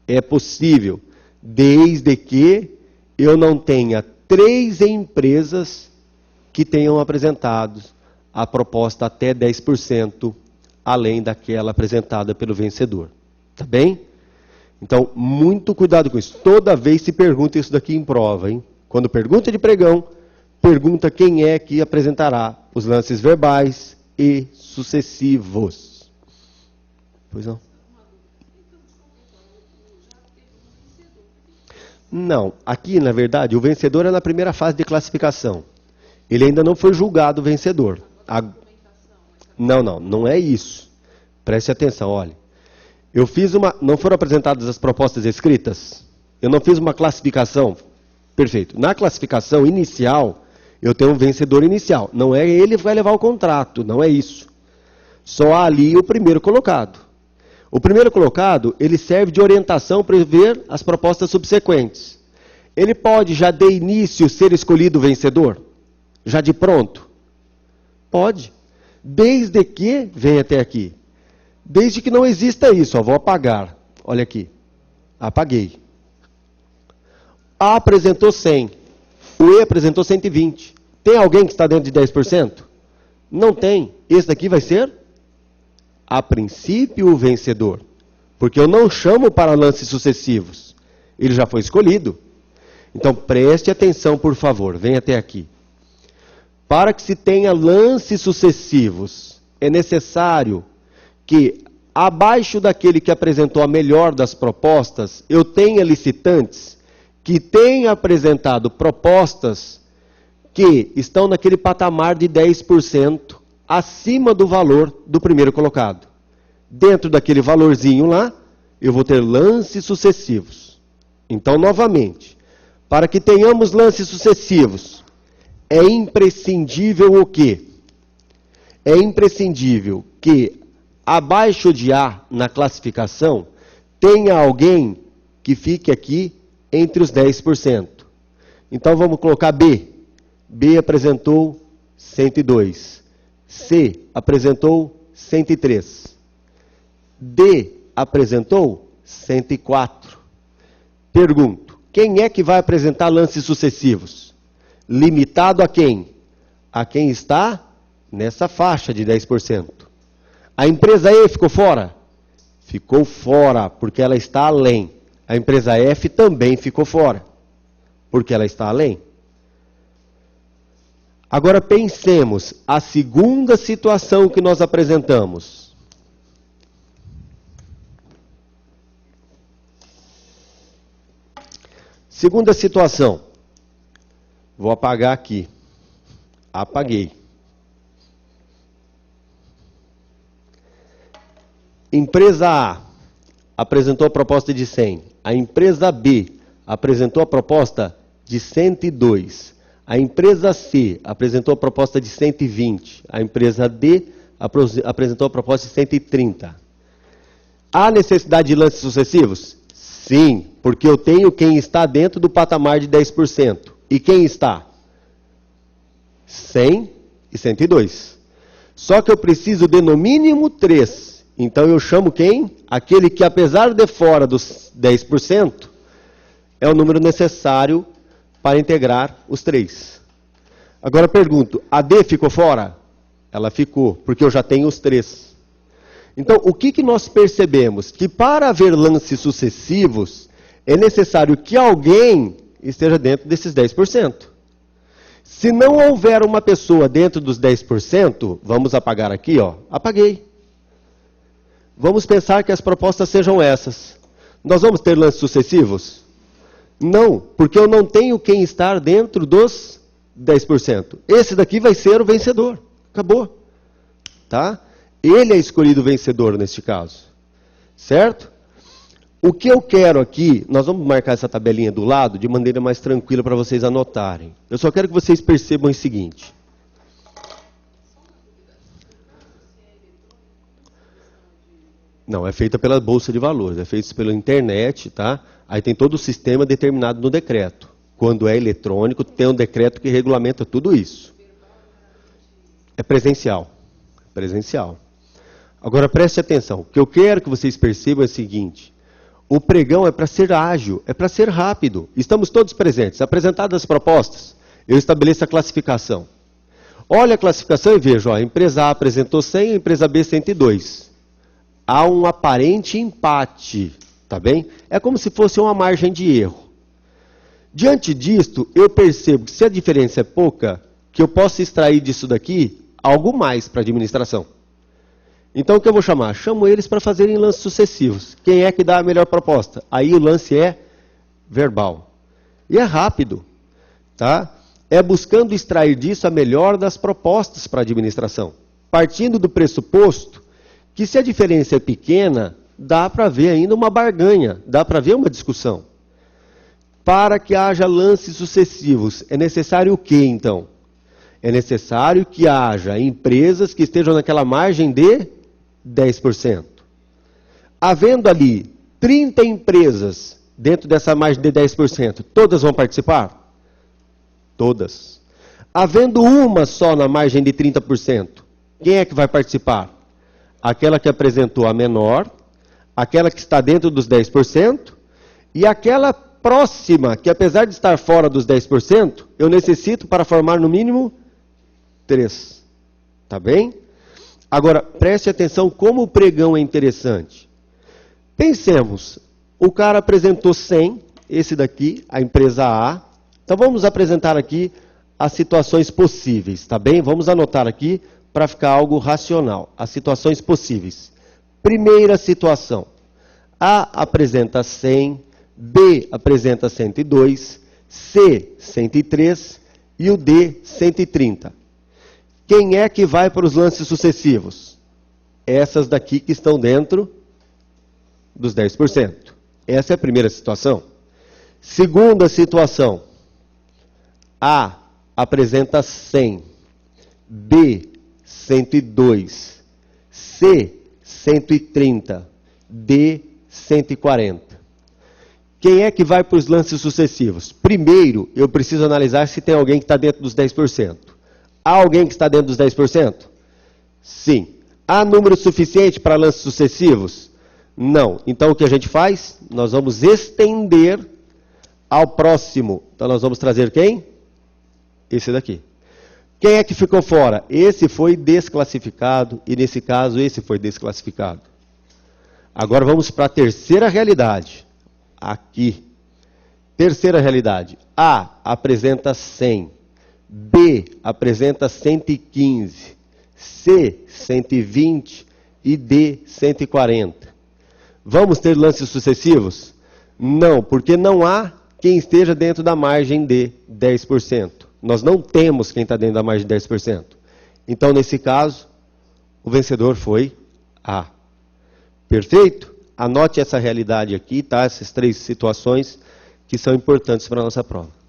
É possível, desde que eu não tenha 3 empresas que tenham apresentado a proposta até 10%, além daquela apresentada pelo vencedor. Tá bem? Então, muito cuidado com isso. Toda vez se pergunta isso daqui em prova, hein? Quando pergunta de pregão, pergunta quem é que apresentará os lances verbais e sucessivos. Pois não? Não, aqui na verdade o vencedor é na primeira fase de classificação. Ele ainda não foi julgado vencedor. Não é isso. Preste atenção, olha. Não foram apresentadas as propostas escritas? Eu não fiz uma classificação? Perfeito. Na classificação inicial, eu tenho um vencedor inicial. Não é ele que vai levar o contrato, não é isso. Só há ali o primeiro colocado. O primeiro colocado, ele serve de orientação para ver as propostas subsequentes. Ele pode, já de início, ser escolhido vencedor? Já de pronto? Pode. Desde que, vem até aqui, desde que não exista isso, ó, vou apagar. Olha aqui, apaguei. A apresentou 100, o E apresentou 120. Tem alguém que está dentro de 10%? Não tem. Esse daqui vai ser, a princípio, o vencedor. Porque eu não chamo para lances sucessivos. Ele já foi escolhido. Então, preste atenção, por favor. Vem até aqui. Para que se tenha lances sucessivos, é necessário que, abaixo daquele que apresentou a melhor das propostas, eu tenha licitantes que tenham apresentado propostas que estão naquele patamar de 10% acima do valor do primeiro colocado. Dentro daquele valorzinho lá, eu vou ter lances sucessivos. Então, novamente, para que tenhamos lances sucessivos, é imprescindível o quê? é imprescindível que, abaixo de A na classificação, tenha alguém que fique aqui entre os 10%. Então vamos colocar B. B apresentou 102. C apresentou 103. D apresentou 104. Pergunto, quem é que vai apresentar lances sucessivos? Limitado a quem? A quem está nessa faixa de 10%. A empresa E ficou fora? Ficou fora, porque ela está além. A empresa F também ficou fora, porque ela está além. Agora pensemos a segunda situação que nós apresentamos. Segunda situação. Vou apagar aqui. Apaguei. Empresa A apresentou a proposta de 100. A empresa B apresentou a proposta de 102. A empresa C apresentou a proposta de 120. A empresa D apresentou a proposta de 130. Há necessidade de lances sucessivos? Sim, porque eu tenho quem está dentro do patamar de 10%. E quem está? 100 e 102. Só que eu preciso de no mínimo 3. Então eu chamo quem? Aquele que, apesar de fora dos 10%, é o número necessário para integrar os 3. Agora pergunto, a D ficou fora? Ela ficou, porque eu já tenho os 3. Então, o que nós percebemos? Que para haver lances sucessivos, é necessário que alguém esteja dentro desses 10%. Se não houver uma pessoa dentro dos 10%, vamos apagar aqui, ó, apaguei. Vamos pensar que as propostas sejam essas. Nós vamos ter lances sucessivos? Não, porque eu não tenho quem estar dentro dos 10%. Esse daqui vai ser o vencedor. Acabou. Tá? Ele é escolhido vencedor neste caso. Certo? O que eu quero aqui, nós vamos marcar essa tabelinha do lado de maneira mais tranquila para vocês anotarem. Eu só quero que vocês percebam o seguinte. Não, é feita pela Bolsa de Valores, é feita pela internet, tá? Aí tem todo o sistema determinado no decreto. Quando é eletrônico, tem um decreto que regulamenta tudo isso. É presencial. Presencial. Agora preste atenção, o que eu quero que vocês percebam é o seguinte. O pregão é para ser ágil, é para ser rápido. Estamos todos presentes. Apresentadas as propostas, eu estabeleço a classificação. Olha a classificação e vejo, ó, a empresa A apresentou 100, a empresa B 102. Há um aparente empate, tá bem? É como se fosse uma margem de erro. Diante disto, eu percebo que se a diferença é pouca, que eu posso extrair disso daqui algo mais para a administração. Então o que eu vou chamar? Chamo eles para fazerem lances sucessivos. Quem é que dá a melhor proposta? Aí o lance é verbal. E é rápido, tá? É buscando extrair disso a melhor das propostas para a administração. Partindo do pressuposto que se a diferença é pequena, dá para ver ainda uma barganha, dá para ver uma discussão. Para que haja lances sucessivos, é necessário o quê, então? É necessário que haja empresas que estejam naquela margem de 10%. Havendo ali 30 empresas dentro dessa margem de 10%, todas vão participar? Todas. Havendo uma só na margem de 30%, quem é que vai participar? Aquela que apresentou a menor, aquela que está dentro dos 10%, e aquela próxima, que apesar de estar fora dos 10%, eu necessito para formar no mínimo 3. Tá bem? Agora, preste atenção como o pregão é interessante. Pensemos, o cara apresentou 100, esse daqui, a empresa A. Então vamos apresentar aqui as situações possíveis, tá bem? Vamos anotar aqui para ficar algo racional. As situações possíveis. Primeira situação. A apresenta 100, B apresenta 102, C 103 e o D 130. Quem é que vai para os lances sucessivos? Essas daqui que estão dentro dos 10%. Essa é a primeira situação. Segunda situação. A apresenta 100, B 102, C, 130, D, 140. Quem é que vai para os lances sucessivos? Primeiro, eu preciso analisar se tem alguém que está dentro dos 10%. Há alguém que está dentro dos 10%? Sim. Há número suficiente para lances sucessivos? Não. Então o que a gente faz? Nós vamos estender ao próximo. Então nós vamos trazer quem? Esse daqui. Quem é que ficou fora? Esse foi desclassificado e nesse caso esse foi desclassificado. Agora vamos para a terceira realidade. Aqui. Terceira realidade. A apresenta 100. B apresenta 115. C, 120 e D, 140. Vamos ter lances sucessivos? Não, porque não há quem esteja dentro da margem de 10%. Nós não temos quem está dentro da margem de 10%. Então, nesse caso, o vencedor foi A. Perfeito? Anote essa realidade aqui, tá? Essas três situações que são importantes para a nossa prova.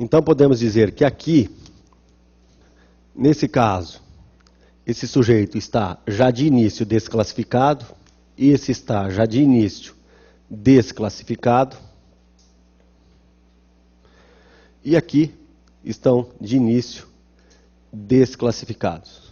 Então podemos dizer que aqui, nesse caso, esse sujeito está já de início desclassificado, e esse está já de início desclassificado, e aqui estão de início desclassificados.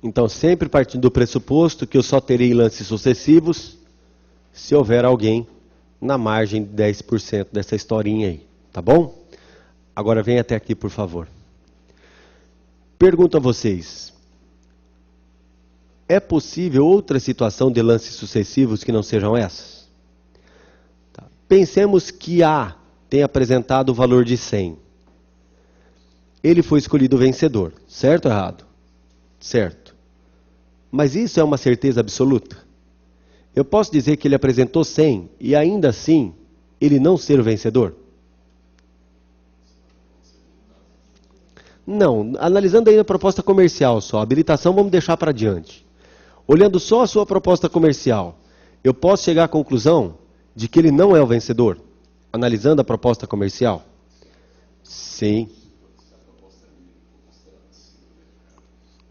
Então, sempre partindo do pressuposto que eu só terei lances sucessivos se houver alguém na margem de 10% dessa historinha aí, tá bom? Agora vem até aqui, por favor. Pergunto a vocês, é possível outra situação de lances sucessivos que não sejam essas? Tá. Pensemos que A tem apresentado o valor de 100. Ele foi escolhido vencedor, certo ou errado? Certo. Mas isso é uma certeza absoluta? Eu posso dizer que ele apresentou 100 e ainda assim ele não ser o vencedor? Não, analisando aí a proposta comercial só, a habilitação vamos deixar para diante. Olhando só a sua proposta comercial, eu posso chegar à conclusão de que ele não é o vencedor? Analisando a proposta comercial? Sim.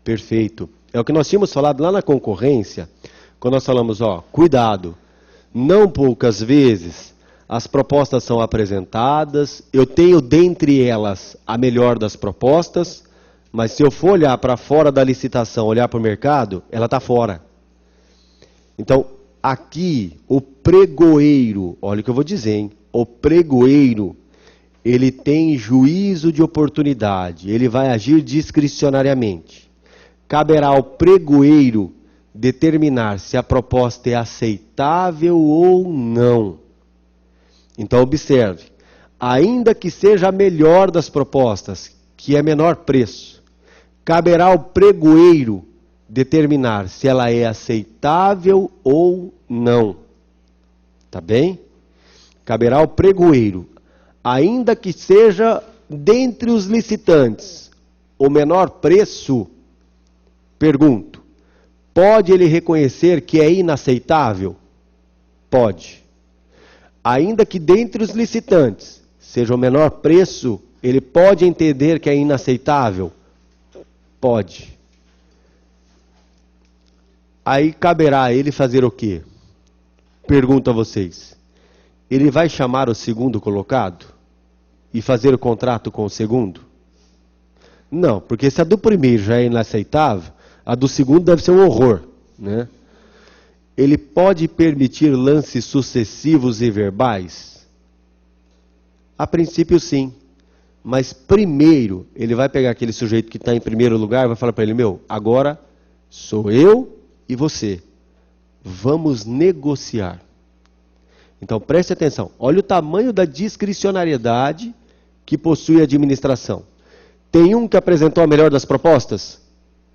Perfeito. É o que nós tínhamos falado lá na concorrência, quando nós falamos, ó, cuidado, não poucas vezes as propostas são apresentadas, eu tenho dentre elas a melhor das propostas, mas se eu for olhar para fora da licitação, olhar para o mercado, ela está fora. Então, aqui, o pregoeiro, olha o que eu vou dizer, hein? O pregoeiro, ele tem juízo de oportunidade, ele vai agir discricionariamente. Caberá ao pregoeiro determinar se a proposta é aceitável ou não. Então, observe, ainda que seja a melhor das propostas, que é menor preço, caberá ao pregoeiro determinar se ela é aceitável ou não. Tá bem? Caberá ao pregoeiro, ainda que seja dentre os licitantes, o menor preço. Pergunto, pode ele reconhecer que é inaceitável? Pode. Ainda que dentre os licitantes seja o menor preço, ele pode entender que é inaceitável? Pode. Aí caberá a ele fazer o quê? Pergunto a vocês. Ele vai chamar o segundo colocado e fazer o contrato com o segundo? Não, porque se a do primeiro já é inaceitável, a do segundo deve ser um horror, né? Ele pode permitir lances sucessivos e verbais? A princípio, sim. Mas primeiro, ele vai pegar aquele sujeito que está em primeiro lugar e vai falar para ele, meu, agora Sou eu e você. Vamos negociar. Então preste atenção. Olha o tamanho da discricionariedade que possui a administração. Tem um que apresentou a melhor das propostas?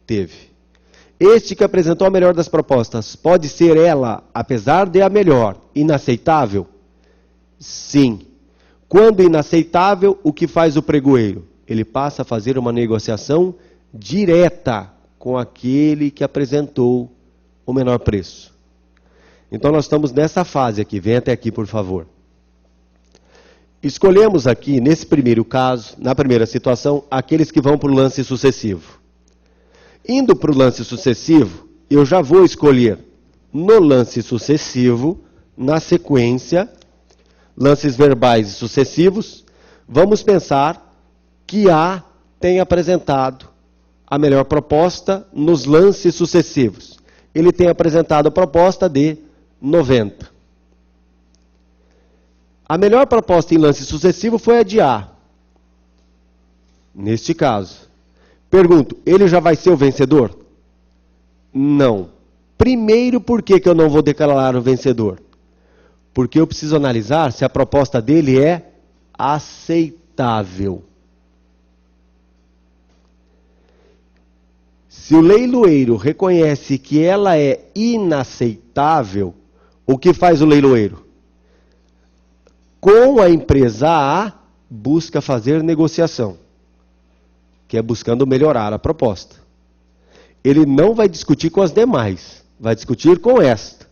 Teve. Este que apresentou a melhor das propostas, pode ser ela, apesar de a melhor, inaceitável? Sim. Quando inaceitável, o que faz o pregoeiro? Ele passa a fazer uma negociação direta com aquele que apresentou o menor preço. Então nós estamos nessa fase aqui. Vem até aqui, por favor. Escolhemos aqui, nesse primeiro caso, na primeira situação, aqueles que vão para o lance sucessivo. Indo para o lance sucessivo, eu já vou escolher no lance sucessivo, na sequência, lances verbais e sucessivos, vamos pensar que A tem apresentado a melhor proposta nos lances sucessivos. Ele tem apresentado a proposta de 90. A melhor proposta em lance sucessivo foi a de A. Neste caso. Pergunto, ele já vai ser o vencedor? Não. Primeiro, por que eu não vou declarar o vencedor? Porque eu preciso analisar se a proposta dele é aceitável. Se o leiloeiro reconhece que ela é inaceitável, o que faz o leiloeiro? Com a empresa A, busca fazer negociação, que é buscando melhorar a proposta. Ele não vai discutir com as demais, vai discutir com esta,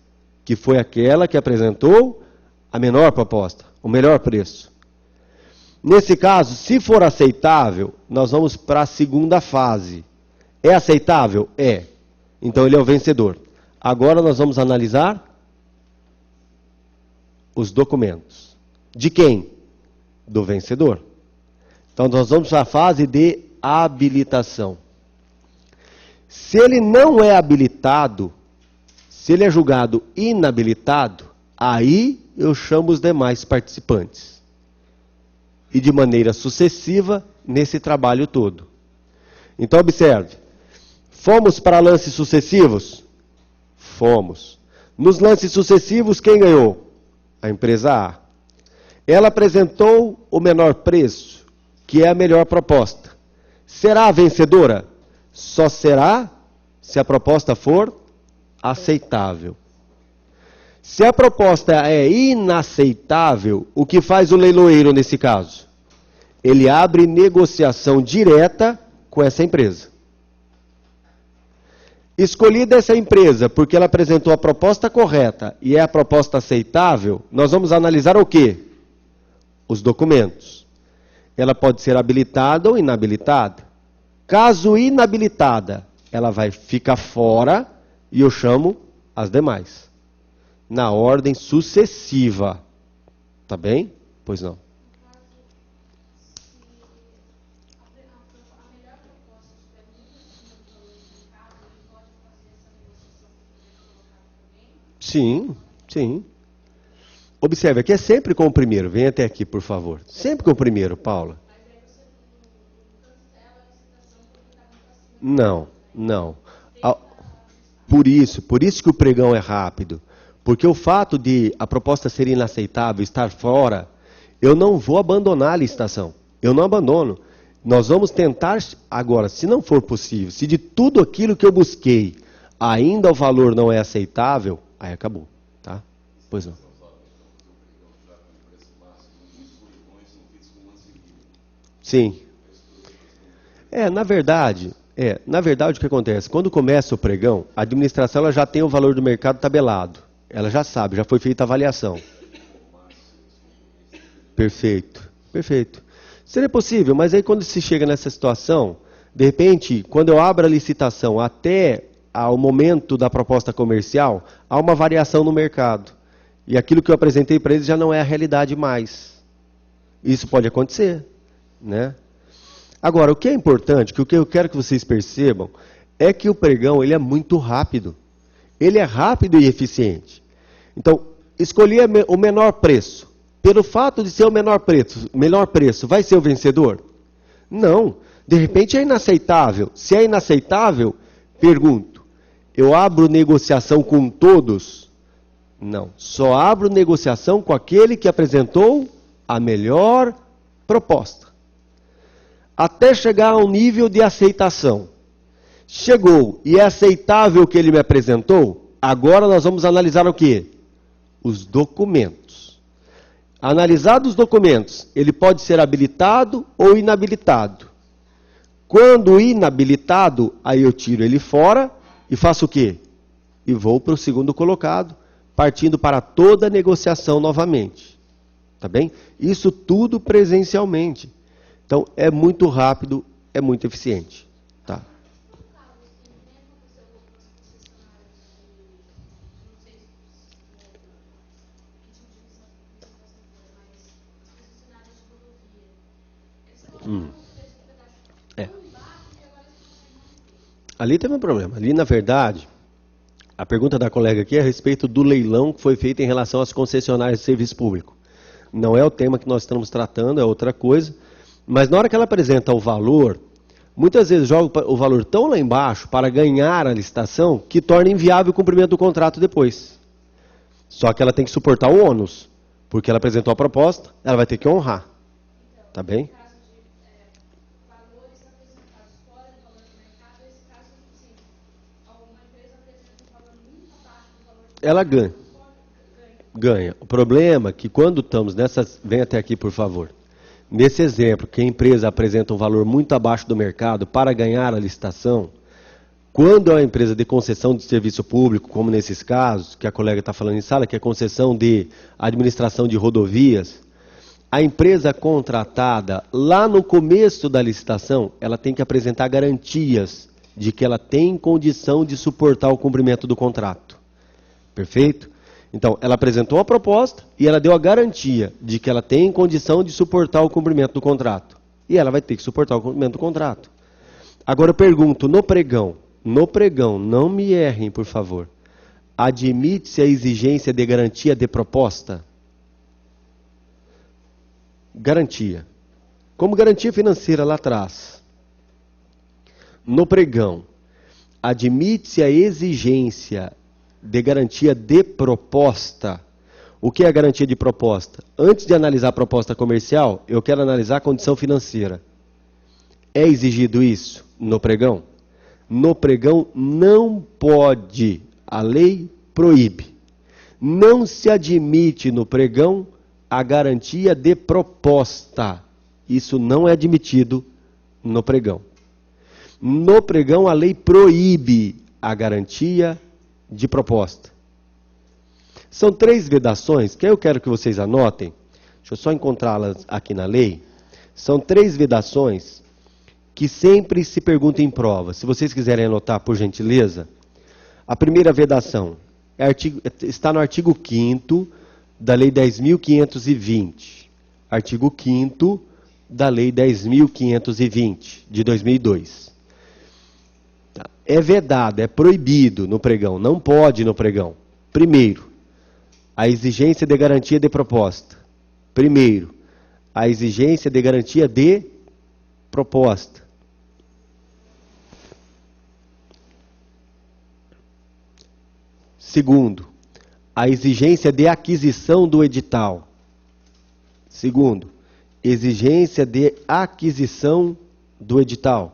que foi aquela que apresentou a menor proposta, o melhor preço. Nesse caso, se for aceitável, nós vamos para a segunda fase. É aceitável? É. Então ele é o vencedor. Agora nós vamos analisar os documentos. De quem? Do vencedor. Então nós vamos para a fase de habilitação. Se ele não é habilitado, se ele é julgado inabilitado, aí eu chamo os demais participantes. E de maneira sucessiva nesse trabalho todo. Então observe, fomos para lances sucessivos? Fomos. Nos lances sucessivos, quem ganhou? A empresa A. Ela apresentou o menor preço, que é a melhor proposta. Será a vencedora? Só será se a proposta for aceitável. Se a proposta é inaceitável, o que faz o leiloeiro nesse caso? Ele abre negociação direta com essa empresa. Escolhida essa empresa porque ela apresentou a proposta correta e é a proposta aceitável, nós vamos analisar o quê? Os documentos. Ela pode ser habilitada ou inabilitada. Caso inabilitada, ela vai ficar fora e eu chamo as demais. Na ordem sucessiva. Tá bem? Pois não. Sim, sim. Observe, aqui é sempre com o primeiro. Vem até aqui, por favor. Sempre com o primeiro, Paula. Não, não. Por isso que o pregão é rápido. Porque o fato de a proposta ser inaceitável, estar fora, eu não vou abandonar a licitação. Eu não abandono. Nós vamos tentar agora, se não for possível, se de tudo aquilo que eu busquei, ainda o valor não é aceitável, aí acabou, tá? Pois não. Sim. Na verdade, o que acontece? Quando começa o pregão, a administração ela já tem o valor do mercado tabelado. Ela já sabe, já foi feita a avaliação. Perfeito, perfeito. Seria possível, mas aí quando se chega nessa situação, de repente, quando eu abro a licitação até ao momento da proposta comercial, há uma variação no mercado. E aquilo que eu apresentei para eles já não é a realidade mais. Isso pode acontecer, né? Agora, o que é importante, que o que eu quero que vocês percebam, é que o pregão ele é muito rápido. Ele é rápido e eficiente. Então, escolher o menor preço. Pelo fato de ser o menor preço, vai ser o vencedor? Não. De repente é inaceitável. Se é inaceitável, pergunto, Eu abro negociação com todos? Não. Só abro negociação com aquele que apresentou a melhor proposta. Até chegar a um nível de aceitação. Chegou e é aceitável o que ele me apresentou? Agora nós vamos analisar o quê? Os documentos. Analisados os documentos, ele pode ser habilitado ou inabilitado. Quando inabilitado, aí eu tiro ele fora e faço o quê? E vou para o segundo colocado, partindo para toda a negociação novamente. Tá bem? Isso tudo presencialmente. Então, é muito rápido, é muito eficiente. Tá? É. Ali teve um problema. Ali, na verdade, a pergunta da colega aqui é a respeito do leilão que foi feito em relação às concessionárias de serviço público. Não é o tema que nós estamos tratando, é outra coisa. Mas na hora que ela apresenta o valor, muitas vezes joga o valor tão lá embaixo para ganhar a licitação que torna inviável o cumprimento do contrato depois. Só que ela tem que suportar o ônus, porque ela apresentou a proposta, ela vai ter que honrar. Tá bem? Ela ganha. Ganha. O problema é que quando estamos nessas... Vem até aqui, por favor. Nesse exemplo, que a empresa apresenta um valor muito abaixo do mercado para ganhar a licitação, quando é uma empresa de concessão de serviço público, como nesses casos, que a colega está falando em sala, que é concessão de administração de rodovias, a empresa contratada, lá no começo da licitação, ela tem que apresentar garantias de que ela tem condição de suportar o cumprimento do contrato. Perfeito? Então, ela apresentou a proposta e ela deu a garantia de que ela tem condição de suportar o cumprimento do contrato. E ela vai ter que suportar o cumprimento do contrato. Agora eu pergunto, no pregão, não me errem, por favor, admite-se a exigência de garantia de proposta? Garantia. Como garantia financeira lá atrás. No pregão, admite-se a exigência de garantia de proposta. O que é a garantia de proposta? Antes de analisar a proposta comercial, eu quero analisar a condição financeira. É exigido isso no pregão? No pregão não pode, a lei proíbe. Não se admite no pregão a garantia de proposta. Isso não é admitido no pregão. No pregão a lei proíbe a garantia de proposta. São 3 vedações, que eu quero que vocês anotem. Deixa eu só encontrá-las aqui na lei. São 3 vedações que sempre se perguntam em prova. Se vocês quiserem anotar, por gentileza. A primeira vedação está no artigo 5º da Lei 10.520. Artigo 5º da Lei 10.520, de 2002. É vedado, é proibido no pregão, não pode no pregão. Primeiro, a exigência de garantia de proposta. Primeiro, a exigência de garantia de proposta. Segundo, a exigência de aquisição do edital. Segundo, exigência de aquisição do edital.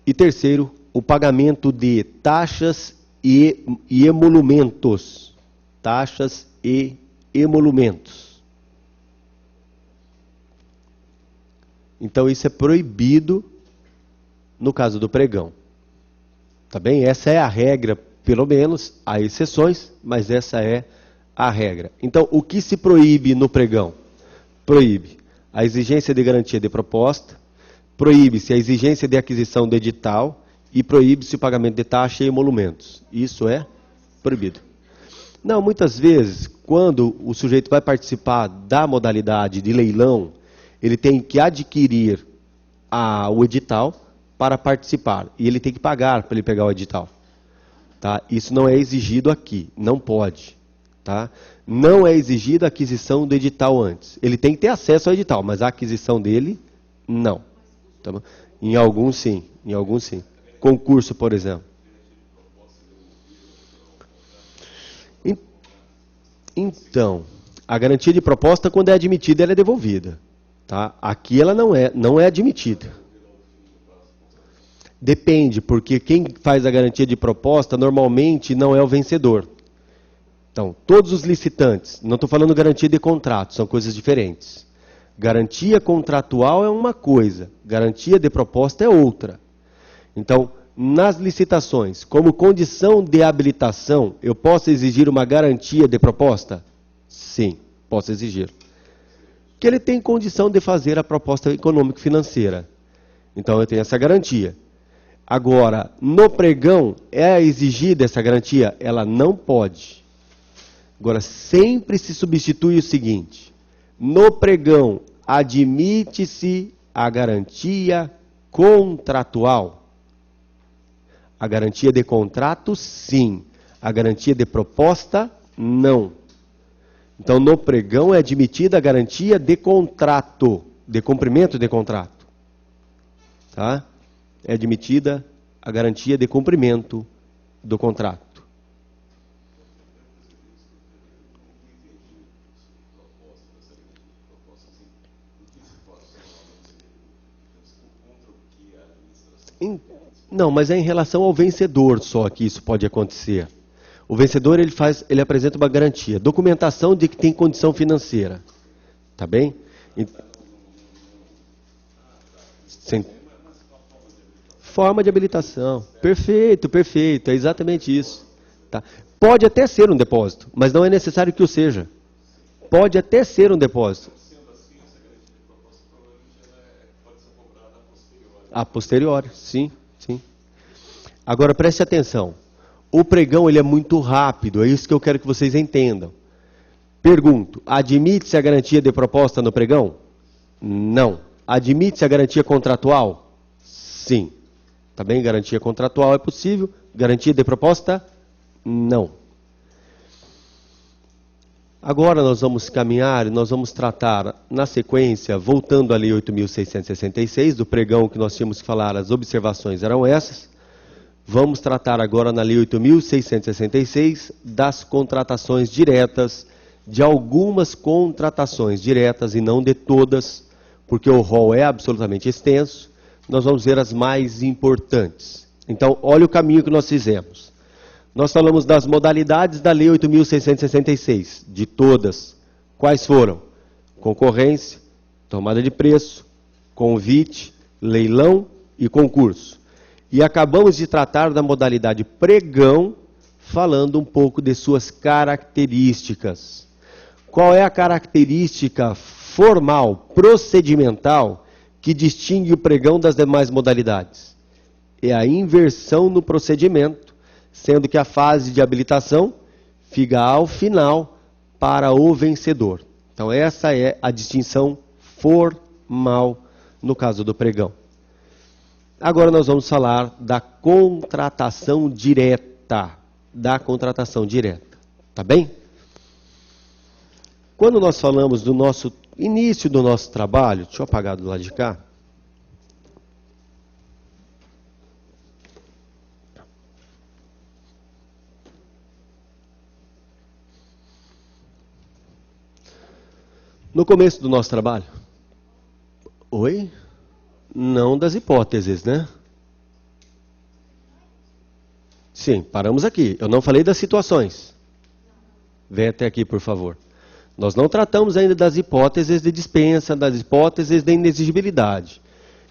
E terceiro, o pagamento de taxas e emolumentos. Taxas e emolumentos. Então isso é proibido no caso do pregão. Tá bem? Essa é a regra, pelo menos, há exceções, mas essa é a regra. Então, o que se proíbe no pregão? Proíbe a exigência de garantia de proposta, proíbe-se a exigência de aquisição do edital e proíbe-se o pagamento de taxa e emolumentos. Isso é proibido. Não, muitas vezes, quando o sujeito vai participar da modalidade de leilão, ele tem que adquirir o edital para participar. E ele tem que pagar para ele pegar o edital. Tá? Isso não é exigido aqui, não pode. Tá? Não é exigida a aquisição do edital antes. Ele tem que ter acesso ao edital, mas a aquisição dele, não. Tá bom? Em alguns sim, em alguns sim. Concurso, por exemplo. Então, a garantia de proposta, quando é admitida, ela é devolvida. Tá? Aqui ela não é admitida. Depende, porque quem faz a garantia de proposta normalmente não é o vencedor. Então, todos os licitantes, não estou falando garantia de contrato, são coisas diferentes. Garantia contratual é uma coisa, garantia de proposta é outra. Então, nas licitações, como condição de habilitação, eu posso exigir uma garantia de proposta? Sim, posso exigir. Porque ele tem condição de fazer a proposta econômico-financeira. Então, eu tenho essa garantia. Agora, no pregão, é exigida essa garantia? Ela não pode. Agora, sempre se substitui o seguinte: no pregão, admite-se a garantia contratual. A garantia de contrato, sim. A garantia de proposta, não. Então, no pregão é admitida a garantia de contrato, de cumprimento de contrato. Tá? É admitida a garantia de cumprimento do contrato. Não, mas é em relação ao vencedor só que isso pode acontecer. O vencedor ele apresenta uma garantia, documentação de que tem condição financeira. Tá bem? Sem... Forma de habilitação. Perfeito, perfeito. É exatamente isso. Tá? Pode até ser um depósito, mas não é necessário que o seja. Pode até ser um depósito. A posteriori, sim, sim. Agora preste atenção. O pregão ele é muito rápido, é isso que eu quero que vocês entendam. Pergunto, admite-se a garantia de proposta no pregão? Não. Admite-se a garantia contratual? Sim. Tá bem? Garantia contratual é possível. Garantia de proposta? Não. Agora nós vamos caminhar, nós vamos tratar na sequência, voltando à Lei 8.666, do pregão que nós tínhamos que falar, as observações eram essas. Vamos tratar agora na Lei 8.666 das contratações diretas, de algumas contratações diretas e não de todas, porque o rol é absolutamente extenso. Nós vamos ver as mais importantes. Então, olha o caminho que nós fizemos. Nós falamos das modalidades da Lei 8.666, de todas. Quais foram? Concorrência, tomada de preço, convite, leilão e concurso. E acabamos de tratar da modalidade pregão, falando um pouco de suas características. Qual é a característica formal, procedimental, que distingue o pregão das demais modalidades? É a inversão no procedimento, sendo que a fase de habilitação fica ao final para o vencedor. Então essa é a distinção formal no caso do pregão. Agora nós vamos falar da contratação direta. Da contratação direta. Tá bem? Quando nós falamos do nosso início do nosso trabalho, deixa eu apagar do lado de cá. No começo do nosso trabalho. Oi? Não das hipóteses, né? Sim, paramos aqui. Eu não falei das situações. Vem até aqui, por favor. Nós não tratamos ainda das hipóteses de dispensa, das hipóteses de inexigibilidade.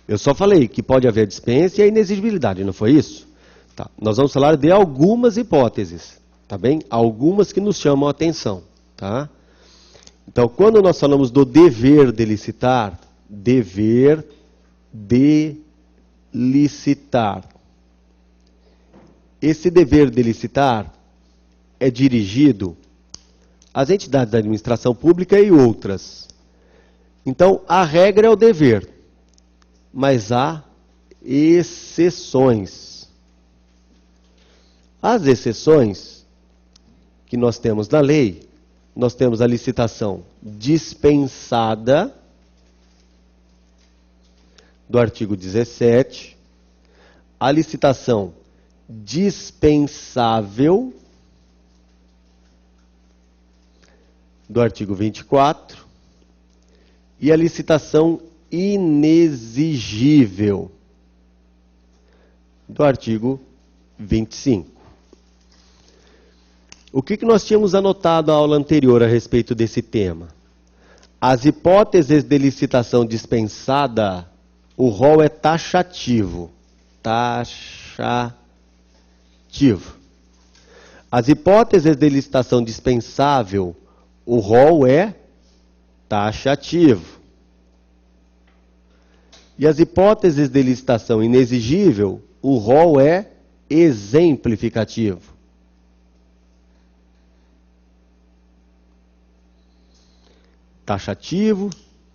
Eu só falei que pode haver dispensa e a inexigibilidade, não foi isso? Tá. Nós vamos falar de algumas hipóteses, tá bem? Algumas que nos chamam a atenção, tá? Então, quando nós falamos do dever de licitar, dever de licitar. Esse dever de licitar é dirigido às entidades da administração pública e outras. Então, a regra é o dever, mas há exceções. As exceções que nós temos na lei, nós temos a licitação dispensada, do artigo 17, a licitação dispensável, do artigo 24, e a licitação inexigível, do artigo 25. O que nós tínhamos anotado na aula anterior a respeito desse tema? As hipóteses de licitação dispensada, o rol é taxativo. Taxativo. As hipóteses de licitação dispensável, o rol é taxativo. E as hipóteses de licitação inexigível, o rol é exemplificativo. Taxativo,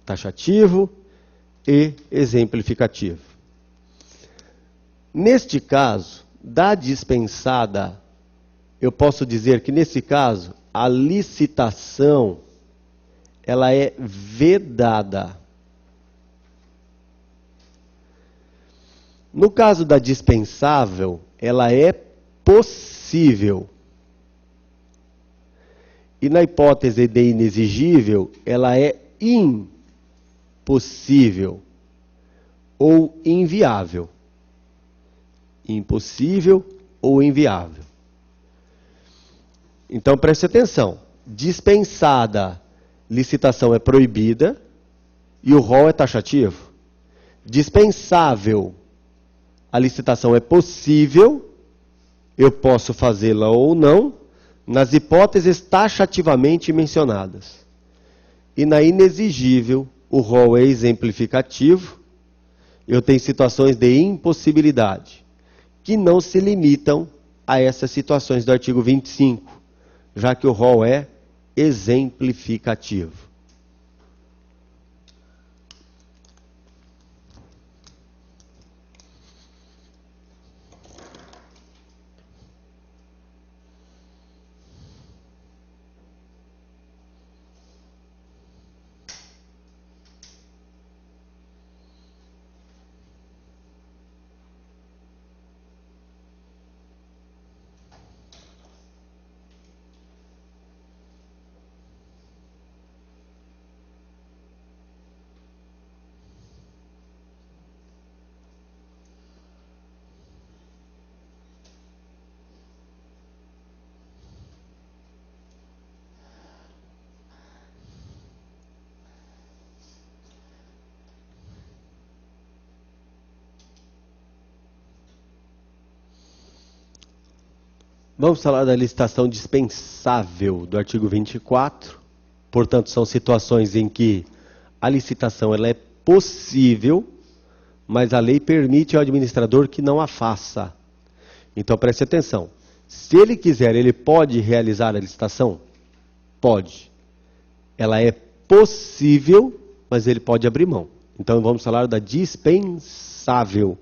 taxativo e exemplificativo. Neste caso, da dispensada, eu posso dizer que nesse caso, a licitação, ela é vedada. No caso da dispensável, ela é possível. E na hipótese de inexigível, ela é impossível ou inviável. Impossível ou inviável. Então preste atenção. Dispensada, licitação é proibida e o rol é taxativo. Dispensável, a licitação é possível, eu posso fazê-la ou não, nas hipóteses taxativamente mencionadas. E na inexigível, o rol é exemplificativo, eu tenho situações de impossibilidade, que não se limitam a essas situações do artigo 25, já que o rol é exemplificativo. Vamos falar da licitação dispensável do artigo 24. Portanto, são situações em que a licitação ela é possível, mas a lei permite ao administrador que não a faça. Então, preste atenção. Se ele quiser, ele pode realizar a licitação? Pode. Ela é possível, mas ele pode abrir mão. Então, vamos falar da dispensável,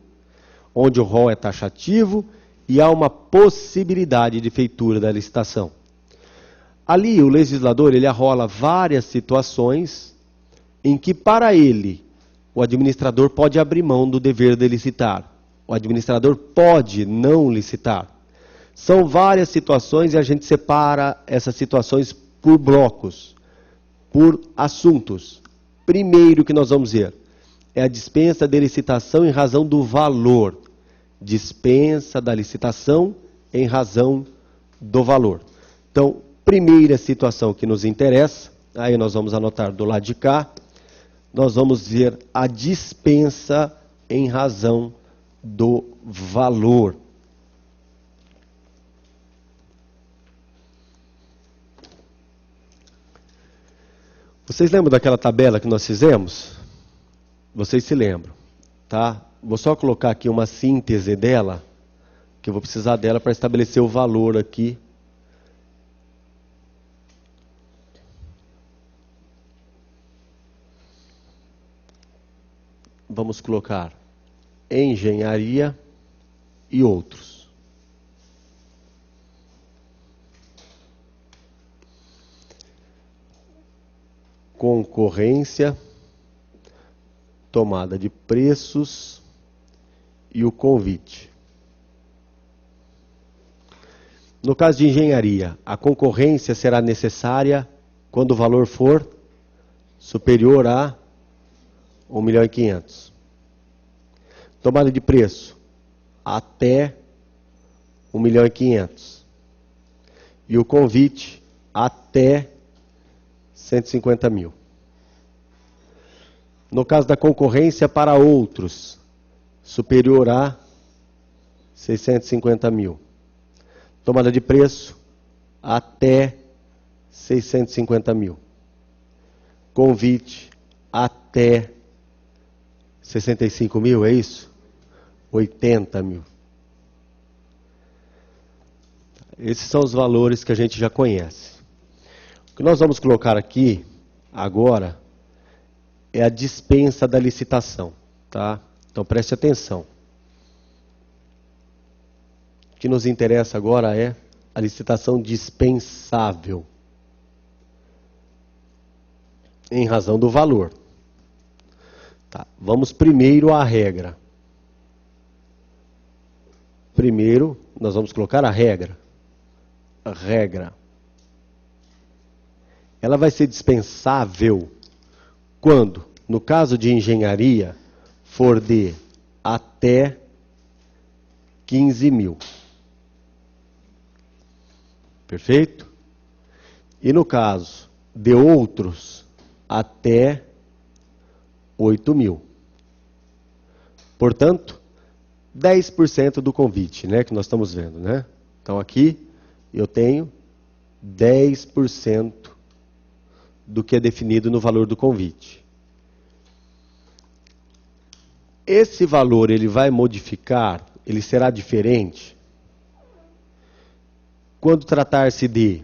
onde o rol é taxativo e há uma possibilidade de feitura da licitação. Ali o legislador ele arrola várias situações em que para ele o administrador pode abrir mão do dever de licitar. O administrador pode não licitar. São várias situações e a gente separa essas situações por blocos, por assuntos. Primeiro que nós vamos ver é a dispensa de licitação em razão do valor. Dispensa da licitação em razão do valor. Então, primeira situação que nos interessa, aí nós vamos anotar do lado de cá, nós vamos ver a dispensa em razão do valor. Vocês lembram daquela tabela que nós fizemos? Vocês se lembram, tá? Vou só colocar aqui uma síntese dela, que eu vou precisar dela para estabelecer o valor aqui. Vamos colocar engenharia e outros. concorrência, tomada de preços e o convite. No caso de engenharia, a concorrência será necessária quando o valor for superior a 1.500.000. Tomada de preço, até 1.500.000. E o convite, até 150.000. No caso da concorrência para outros, superior a 650.000. Tomada de preço, até 650.000. Convite, até 65.000, é isso? 80.000. Esses são os valores que a gente já conhece. O que nós vamos colocar aqui, agora, é a dispensa da licitação, tá? Então preste atenção. O que nos interessa agora é a licitação dispensável, em razão do valor. Tá, vamos primeiro à regra. Primeiro, nós vamos colocar a regra. A regra. Ela vai ser dispensável quando, no caso de engenharia, for de até 15.000. Perfeito? E no caso de outros, até 8.000. Portanto, 10% do convite, né, que nós estamos vendo, né? Então aqui eu tenho 10% do que é definido no valor do convite. Esse valor ele vai modificar, ele será diferente quando tratar-se de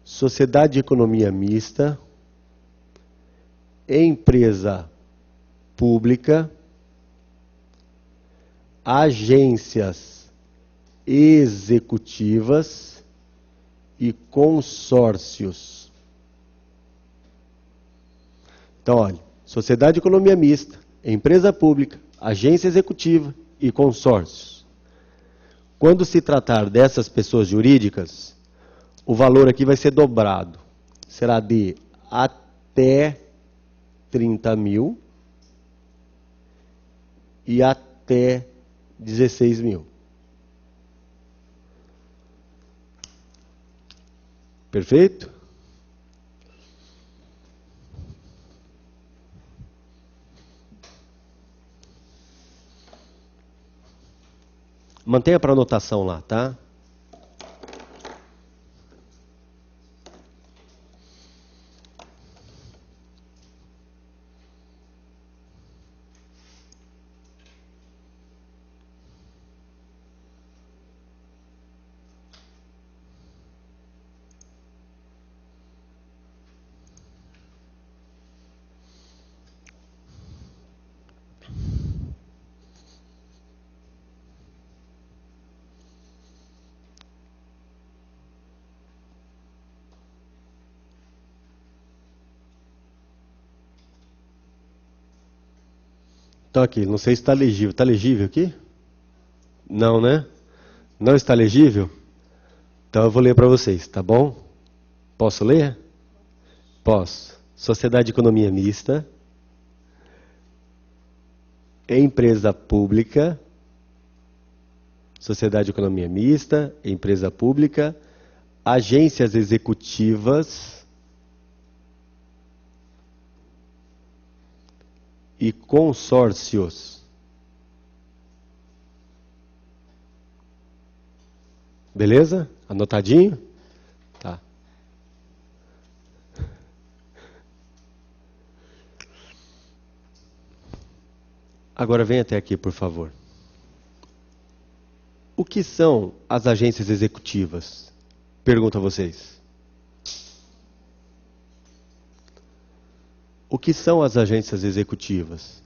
sociedade de economia mista, empresa pública, agências executivas e consórcios. Então, olha, sociedade de economia mista, empresa pública, agência executiva e consórcios. Quando se tratar dessas pessoas jurídicas, o valor aqui vai ser dobrado. Será de até 30.000 e até 16.000. Perfeito? Mantenha para anotação lá, tá? Então aqui, não sei se está legível. Está legível aqui? Não, né? Não está legível? Então eu vou ler para vocês, tá bom? Posso ler? Posso. Sociedade de economia mista, empresa pública, sociedade de economia mista, empresa pública, agências executivas e consórcios. Beleza? Anotadinho? Tá. Agora vem até aqui, por favor. O que são as agências executivas? Pergunto a vocês. O que são as agências executivas?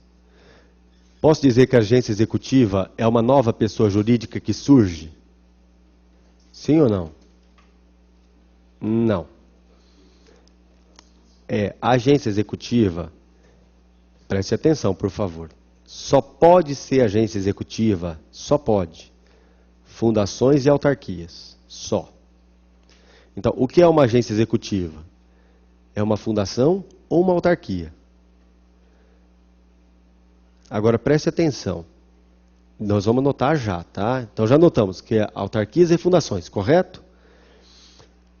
Posso dizer que a agência executiva é uma nova pessoa jurídica que surge? Sim ou não? Não. A agência executiva, preste atenção, por favor. Só pode ser agência executiva, só pode, fundações e autarquias, só. Então, o que é uma agência executiva? É uma fundação ou uma autarquia? Agora, preste atenção. Nós vamos anotar já, tá? Então, já anotamos que é autarquias e fundações, correto?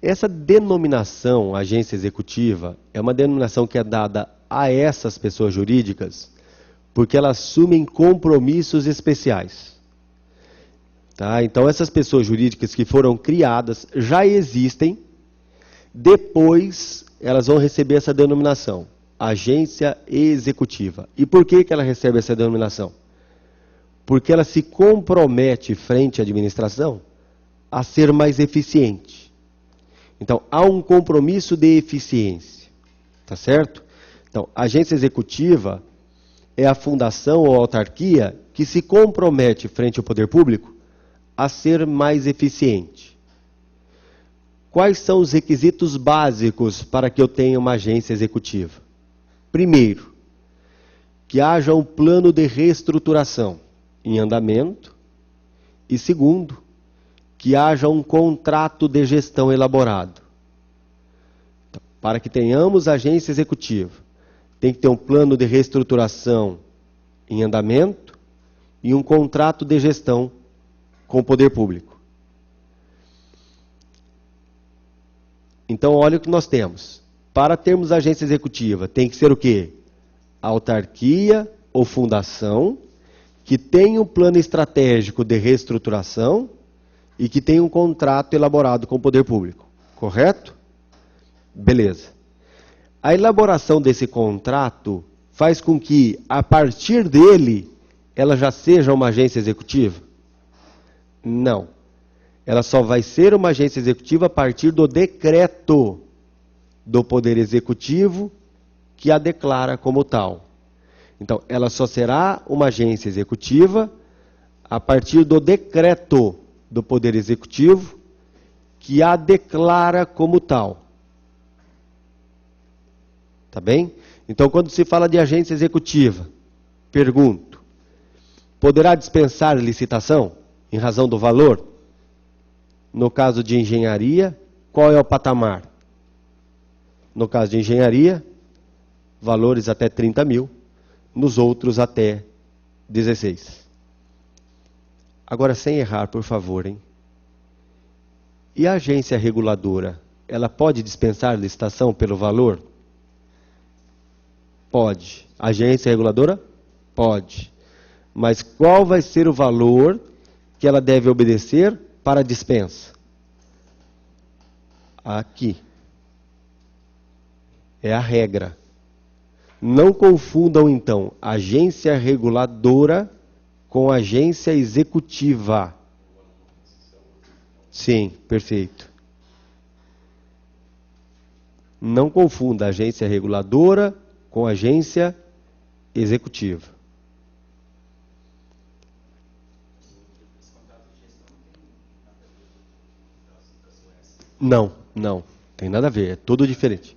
Essa denominação, agência executiva, é uma denominação que é dada a essas pessoas jurídicas porque elas assumem compromissos especiais. Tá? Então, essas pessoas jurídicas que foram criadas já existem, depois elas vão receber essa denominação, agência executiva. E por que ela recebe essa denominação? Porque ela se compromete frente à administração a ser mais eficiente. Então, há um compromisso de eficiência, tá certo? Então, a agência executiva é a fundação ou autarquia que se compromete frente ao poder público a ser mais eficiente. Quais são os requisitos básicos para que eu tenha uma agência executiva? Primeiro, que haja um plano de reestruturação em andamento. E segundo, que haja um contrato de gestão elaborado. Então, para que tenhamos agência executiva, tem que ter um plano de reestruturação em andamento e um contrato de gestão com o poder público. Então, olha o que nós temos. Para termos agência executiva, tem que ser o quê? Autarquia ou fundação que tenha um plano estratégico de reestruturação e que tenha um contrato elaborado com o poder público. Correto? Beleza. A elaboração desse contrato faz com que, a partir dele, ela já seja uma agência executiva? Não. Ela só vai ser uma agência executiva a partir do decreto do Poder Executivo que a declara como tal. Então, ela só será uma agência executiva a partir do decreto do Poder Executivo que a declara como tal. Tá bem? Então, quando se fala de agência executiva, pergunto, poderá dispensar licitação em razão do valor? No caso de engenharia, qual é o patamar? No caso de engenharia, valores até 30 mil, nos outros até 16. Agora, sem errar, por favor, hein? E a agência reguladora, ela pode dispensar licitação pelo valor? Pode. A agência reguladora? Pode. Mas qual vai ser o valor que ela deve obedecer para a dispensa? Aqui. É a regra. Não confundam, então, agência reguladora com agência executiva. Sim, perfeito. Não confunda agência reguladora com agência executiva. Não, não. Tem nada a ver, é tudo diferente.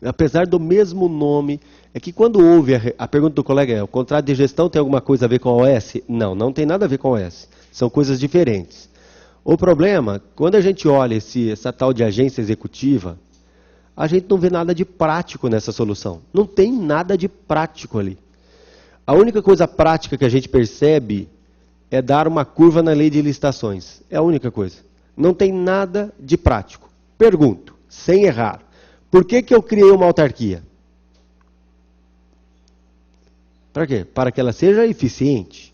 Apesar do mesmo nome, é que quando houve a pergunta do colega é, o contrato de gestão tem alguma coisa a ver com a OS? Não, não tem nada a ver com a OS. São coisas diferentes. O problema, quando a gente olha essa tal de agência executiva, a gente não vê nada de prático nessa solução. Não tem nada de prático ali. A única coisa prática que a gente percebe é dar uma curva na lei de licitações. É a única coisa. Não tem nada de prático. Pergunto, sem errar, por que eu criei uma autarquia? Para quê? Para que ela seja eficiente.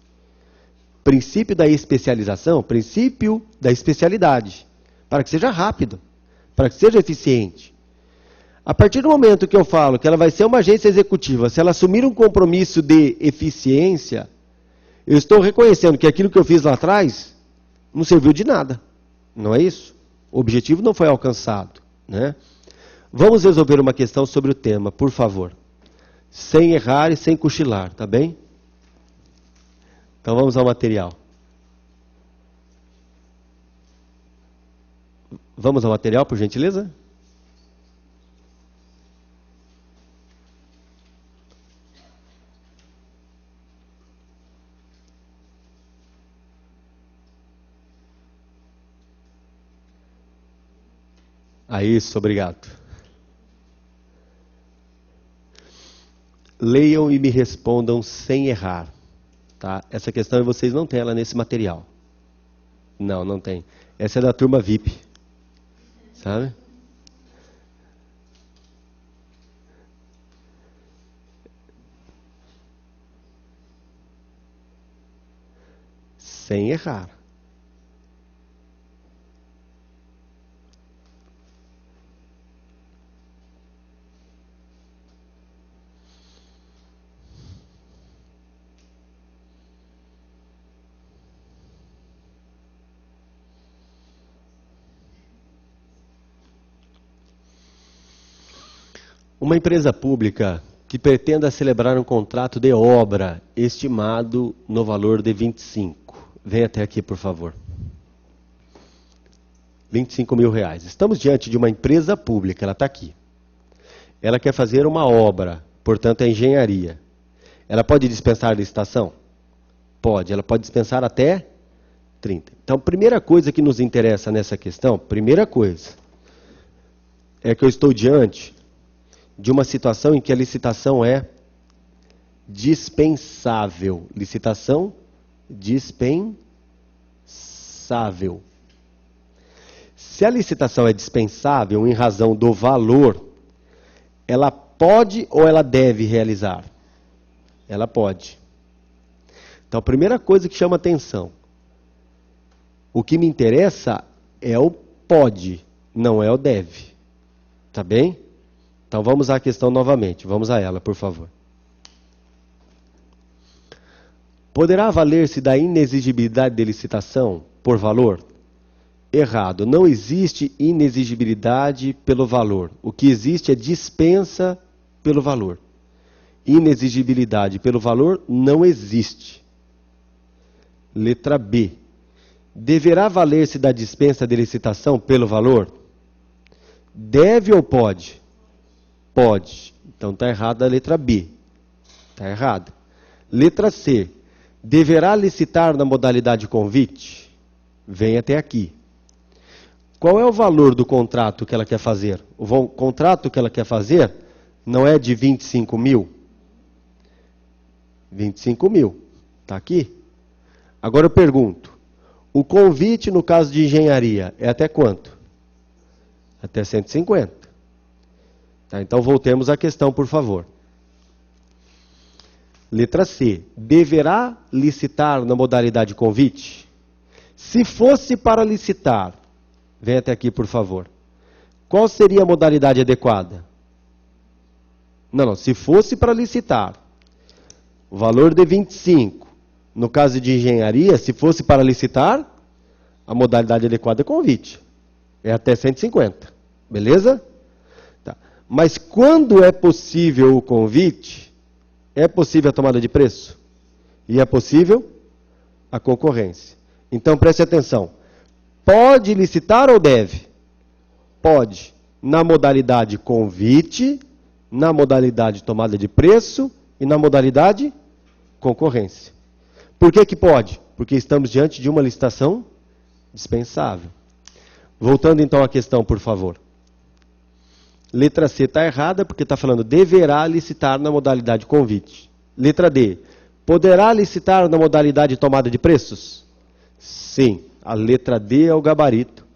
Princípio da especialização, princípio da especialidade. Para que seja rápido, para que seja eficiente. A partir do momento que eu falo que ela vai ser uma agência executiva, se ela assumir um compromisso de eficiência, eu estou reconhecendo que aquilo que eu fiz lá atrás não serviu de nada. Não é isso? O objetivo não foi alcançado, né? Vamos resolver uma questão sobre o tema, por favor. Sem errar e sem cochilar, tá bem? Então vamos ao material. Vamos ao material, por gentileza? Isso, obrigado. Leiam e me respondam sem errar. Tá? Essa questão vocês não têm ela nesse material. Não, não tem. Essa é da turma VIP. Sabe? Sem errar. Uma empresa pública que pretenda celebrar um contrato de obra estimado no valor de 25. Vem até aqui, por favor. 25 mil reais. Estamos diante de uma empresa pública, ela está aqui. Ela quer fazer uma obra, portanto é engenharia. Ela pode dispensar a licitação? Pode, ela pode dispensar até 30. Então, primeira coisa que nos interessa nessa questão, primeira coisa, é que eu estou diante de uma situação em que a licitação é dispensável. Licitação dispensável. Se a licitação é dispensável em razão do valor, ela pode ou ela deve realizar? Ela pode. Então, a primeira coisa que chama atenção, o que me interessa é o pode, não é o deve. Tá bem? Então vamos à questão novamente, vamos a ela, por favor. Poderá valer-se da inexigibilidade de licitação por valor? Errado, não existe inexigibilidade pelo valor. O que existe é dispensa pelo valor. Inexigibilidade pelo valor não existe. Letra B. Deverá valer-se da dispensa de licitação pelo valor? Deve ou pode? Pode. Então está errada a letra B. Está errada. Letra C. Deverá licitar na modalidade convite? Vem até aqui. Qual é o valor do contrato que ela quer fazer? O contrato que ela quer fazer não é de 25 mil? 25 mil. Está aqui? Agora eu pergunto. O convite, no caso de engenharia, é até quanto? Até 150. Tá, então voltemos à questão, por favor. Letra C. Deverá licitar na modalidade convite? Se fosse para licitar, vem até aqui, por favor. Qual seria a modalidade adequada? Não, se fosse para licitar, o valor de 25. No caso de engenharia, se fosse para licitar, a modalidade adequada é convite. É até 150. Beleza? Mas quando é possível o convite, é possível a tomada de preço? E é possível a concorrência. Então preste atenção. Pode licitar ou deve? Pode. Na modalidade convite, na modalidade tomada de preço e na modalidade concorrência. Por que pode? Porque estamos diante de uma licitação dispensável. Voltando então à questão, por favor. Letra C está errada porque está falando deverá licitar na modalidade convite. Letra D. Poderá licitar na modalidade tomada de preços? Sim. A letra D é o gabarito.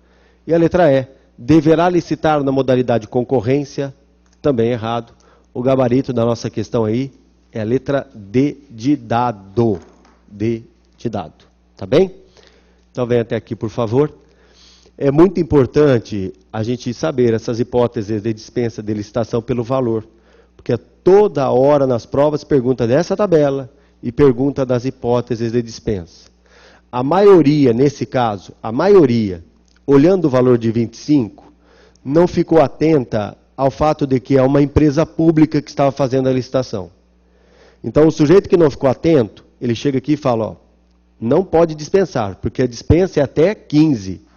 E a letra E. Deverá licitar na modalidade concorrência? Também errado. O gabarito da nossa questão aí é a letra D de dado. D de dado. Tá bem? Então vem até aqui, por favor. É muito importante a gente saber essas hipóteses de dispensa de licitação pelo valor. Porque toda hora nas provas pergunta dessa tabela e pergunta das hipóteses de dispensa. A maioria, nesse caso, a maioria, olhando o valor de 25, não ficou atenta ao fato de que é uma empresa pública que estava fazendo a licitação. Então o sujeito que não ficou atento, ele chega aqui e fala, ó, não pode dispensar, porque a dispensa é até 15.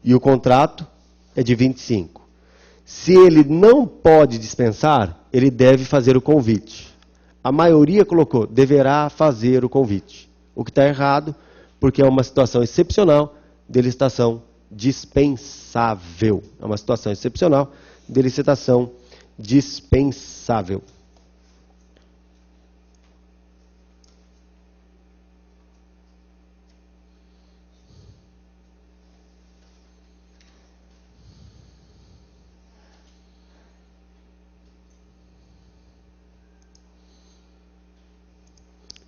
E o contrato é de 25. Se ele não pode dispensar, ele deve fazer o convite. A maioria colocou, deverá fazer o convite. O que está errado, porque é uma situação excepcional de licitação dispensável. É uma situação excepcional de licitação dispensável.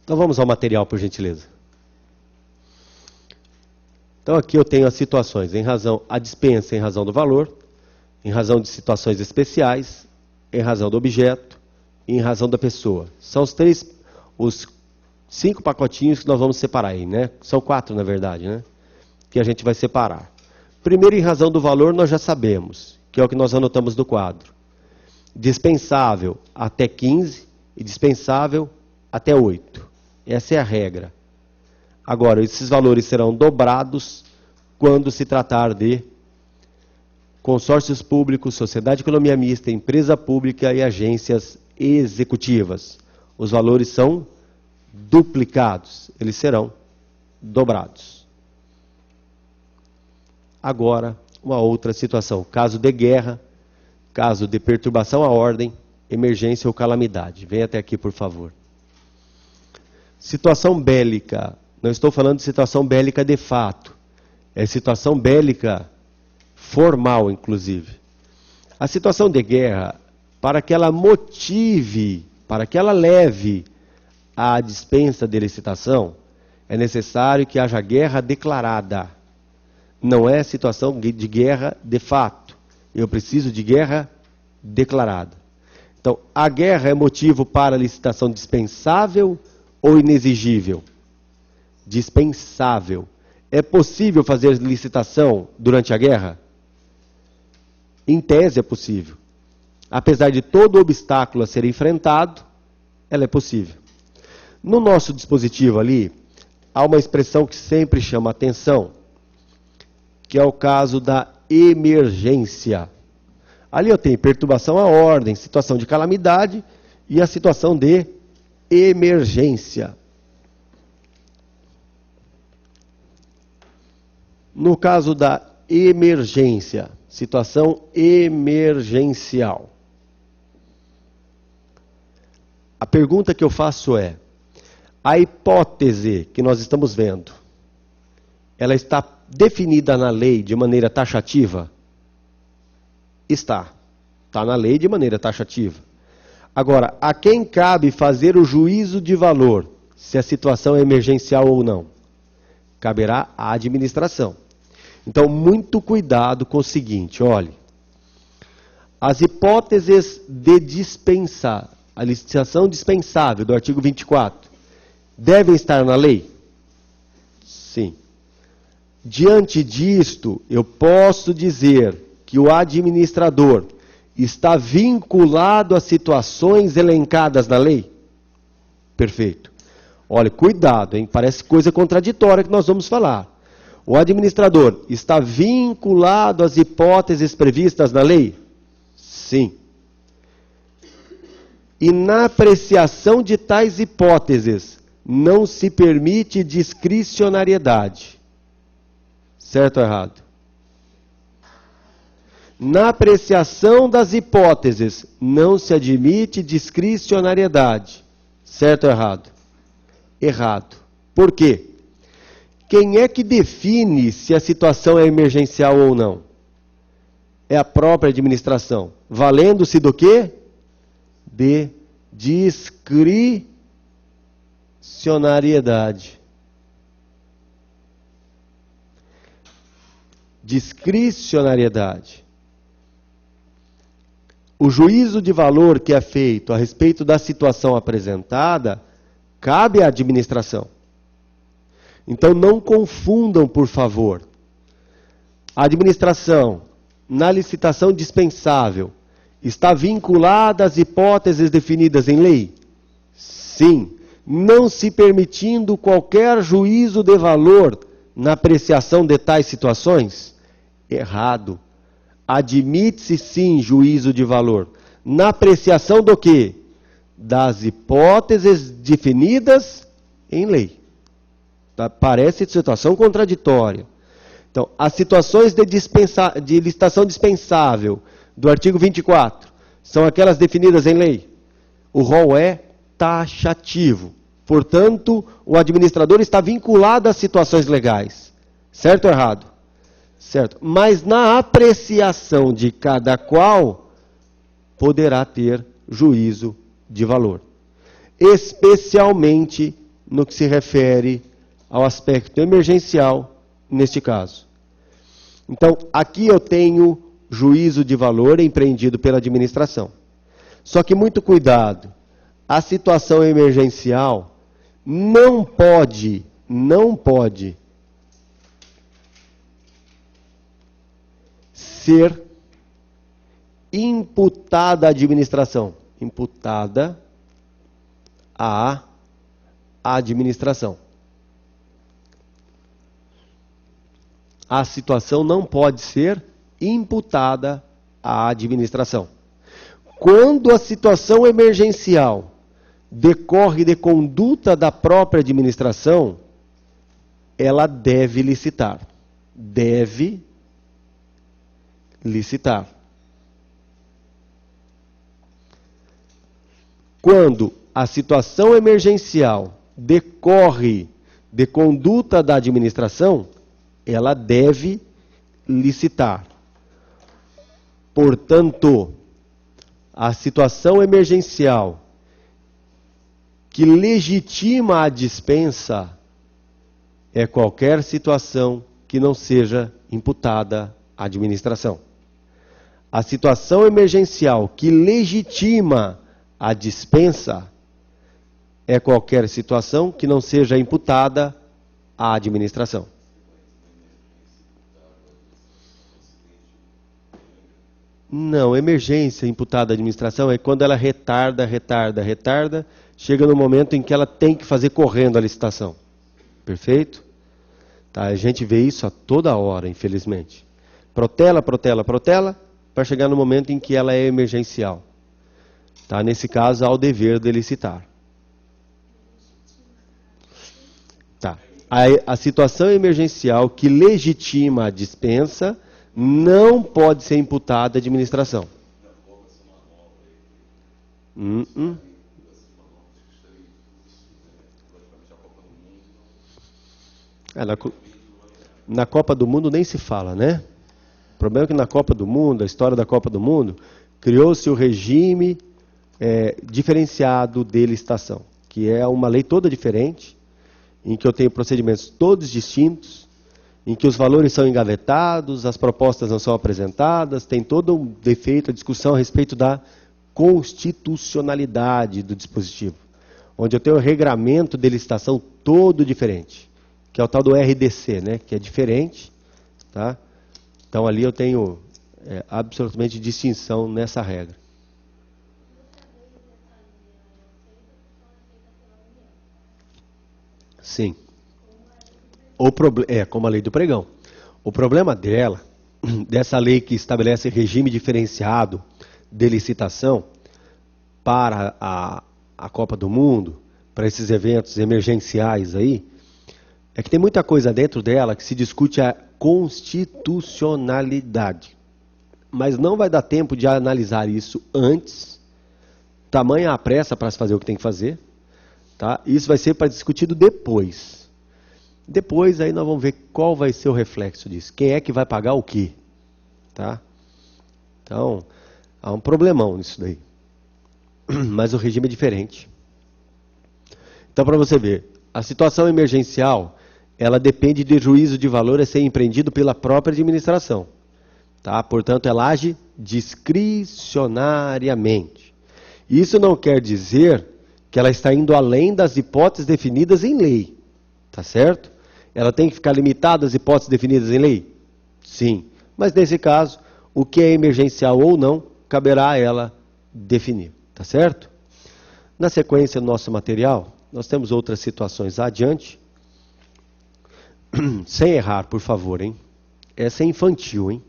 Então vamos ao material, por gentileza. Então aqui eu tenho as situações a dispensa em razão do valor, em razão de situações especiais, em razão do objeto e em razão da pessoa. São os 5 pacotinhos que nós vamos separar aí, né? São 4 na verdade, né? Que a gente vai separar. Primeiro, em razão do valor, nós já sabemos, que é o que nós anotamos no quadro. Dispensável até 15 e dispensável até 8. Essa é a regra. Agora, esses valores serão dobrados quando se tratar de consórcios públicos, sociedade de economia mista, empresa pública e agências executivas. Os valores são duplicados, eles serão dobrados. Agora, uma outra situação, caso de guerra, caso de perturbação à ordem, emergência ou calamidade. Venha até aqui, por favor. Situação bélica. Não estou falando de situação bélica de fato. É situação bélica formal, inclusive. A situação de guerra, para que ela motive, para que ela leve à dispensa de licitação, é necessário que haja guerra declarada. Não é situação de guerra de fato. Eu preciso de guerra declarada. Então, a guerra é motivo para licitação dispensável ou inexigível? Dispensável. É possível fazer licitação durante a guerra? Em tese é possível. Apesar de todo obstáculo a ser enfrentado, ela é possível. No nosso dispositivo ali, há uma expressão que sempre chama a atenção, que é o caso da emergência. Ali eu tenho perturbação à ordem, situação de calamidade e a situação de emergência. No caso da emergência, situação emergencial. A pergunta que eu faço é: a hipótese que nós estamos vendo, ela está definida na lei de maneira taxativa? Está. Está na lei de maneira taxativa. Agora, a quem cabe fazer o juízo de valor, se a situação é emergencial ou não? Caberá à administração. Então, muito cuidado com o seguinte, olhe. As hipóteses de dispensar, a licitação dispensável do artigo 24, devem estar na lei? Sim. Diante disto, eu posso dizer que o administrador está vinculado a situações elencadas na lei? Perfeito. Olha, cuidado, hein? Parece coisa contraditória que nós vamos falar. O administrador está vinculado às hipóteses previstas na lei? Sim. E na apreciação de tais hipóteses, não se permite discricionariedade. Certo ou errado? Na apreciação das hipóteses, não se admite discricionariedade. Certo ou errado? Errado. Por quê? Quem é que define se a situação é emergencial ou não? É a própria administração. Valendo-se do quê? De discricionariedade. Discricionariedade. O juízo de valor que é feito a respeito da situação apresentada cabe à administração. Então não confundam, por favor. A administração, na licitação dispensável, está vinculada às hipóteses definidas em lei? Sim. Não se permitindo qualquer juízo de valor na apreciação de tais situações? Errado. Admite-se sim juízo de valor. Na apreciação do quê? Das hipóteses definidas em lei. Parece situação contraditória. Então, as situações de licitação dispensável do artigo 24 são aquelas definidas em lei. O rol é taxativo. Portanto, o administrador está vinculado às situações legais. Certo ou errado? Certo. Mas na apreciação de cada qual, poderá ter juízo de valor. Especialmente no que se refere ao aspecto emergencial, neste caso. Então, aqui eu tenho juízo de valor empreendido pela administração. Só que muito cuidado, a situação emergencial não pode ser imputada à administração. Imputada à administração. A situação não pode ser imputada à administração. Quando a situação emergencial decorre de conduta da própria administração, ela deve licitar. Deve licitar. Quando a situação emergencial decorre de conduta da administração, ela deve licitar. Portanto, a situação emergencial que legitima a dispensa é qualquer situação que não seja imputada à administração. A situação emergencial que legitima a dispensa é qualquer situação que não seja imputada à administração. Não, emergência imputada à administração é quando ela retarda, chega no momento em que ela tem que fazer correndo a licitação. Perfeito? Tá, a gente vê isso a toda hora, infelizmente. Protela, para chegar no momento em que ela é emergencial. Tá, nesse caso, há o dever de licitar. Tá. A situação emergencial que legitima a dispensa não pode ser imputada à administração. Na Copa do Mundo nem se fala, né? O problema é que na Copa do Mundo, a história da Copa do Mundo, criou-se o regime diferenciado de licitação, que é uma lei toda diferente, em que eu tenho procedimentos todos distintos, em que os valores são engavetados, as propostas não são apresentadas, tem todo um defeito, a discussão a respeito da constitucionalidade do dispositivo, onde eu tenho um regramento de licitação todo diferente, que é o tal do RDC, né, que é diferente, tá? Então ali eu tenho absolutamente distinção nessa regra. Sim. Como a lei do pregão. O problema dessa lei que estabelece regime diferenciado de licitação para a Copa do Mundo, para esses eventos emergenciais aí, é que tem muita coisa dentro dela que se discute a constitucionalidade. Mas não vai dar tempo de analisar isso antes, tamanha a pressa para se fazer o que tem que fazer, tá? Isso vai ser para discutido depois. Depois aí nós vamos ver qual vai ser o reflexo disso. Quem é que vai pagar o quê? Tá? Então, há um problemão nisso daí. Mas o regime é diferente. Então, para você ver, a situação emergencial, ela depende de juízo de valor a ser empreendido pela própria administração. Tá? Portanto, ela age discricionariamente. Isso não quer dizer que ela está indo além das hipóteses definidas em lei. Tá certo? Ela tem que ficar limitada às hipóteses definidas em lei? Sim. Mas nesse caso, o que é emergencial ou não, caberá a ela definir. Tá certo? Na sequência do nosso material, nós temos outras situações adiante. Sem errar, por favor, hein? Essa é infantil, hein?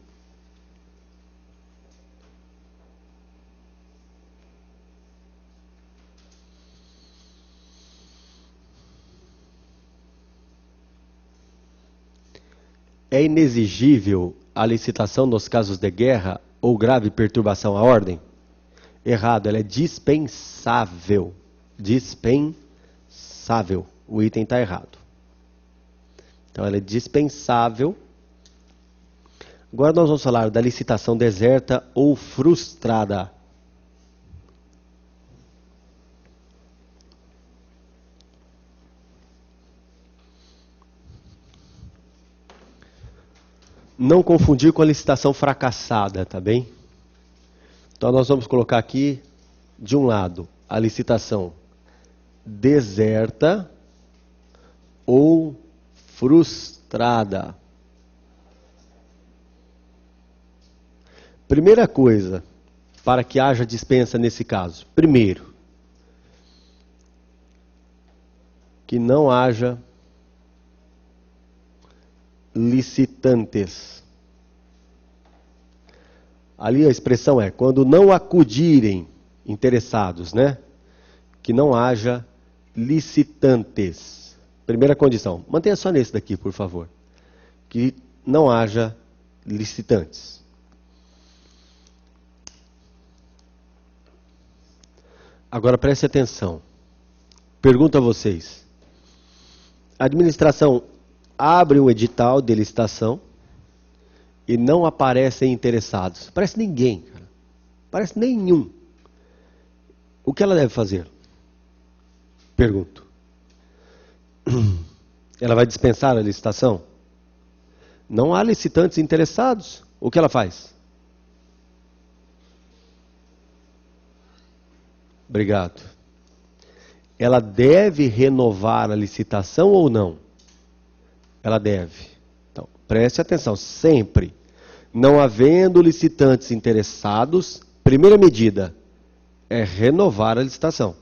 É inexigível a licitação nos casos de guerra ou grave perturbação à ordem? Errado, ela é dispensável. Dispensável. O item está errado. Então ela é dispensável. Agora nós vamos falar da licitação deserta ou frustrada. Não confundir com a licitação fracassada, tá bem? Então nós vamos colocar aqui, de um lado, a licitação deserta ou frustrada. Primeira coisa, para que haja dispensa nesse caso. Primeiro, que não haja licitantes. Ali a expressão é, quando não acudirem interessados, né? Que não haja licitantes. Primeira condição. Mantenha só nesse daqui, por favor. Que não haja licitantes. Agora preste atenção. Pergunto a vocês. A administração abre um edital de licitação e não aparecem interessados. Parece ninguém, cara. Parece nenhum. O que ela deve fazer? Pergunto. Ela vai dispensar a licitação? Não há licitantes interessados. O que ela faz? Obrigado. Ela deve renovar a licitação ou não? Ela deve. Então, preste atenção, sempre. Não havendo licitantes interessados, primeira medida é renovar a licitação.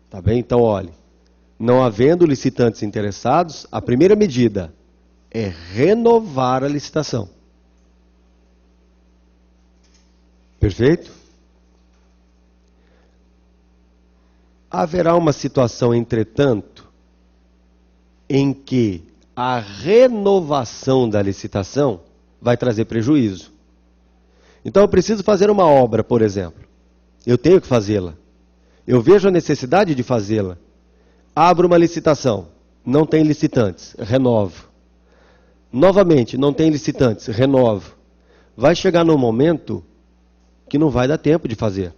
Tá bem? Então, olhe. Não havendo licitantes interessados, a primeira medida é renovar a licitação. Perfeito? Haverá uma situação, entretanto, em que a renovação da licitação vai trazer prejuízo. Então eu preciso fazer uma obra, por exemplo. Eu tenho que fazê-la. Eu vejo a necessidade de fazê-la. Abro uma licitação. Não tem licitantes. Renovo. Novamente, não tem licitantes. Renovo. Vai chegar num momento que não vai dar tempo de fazer.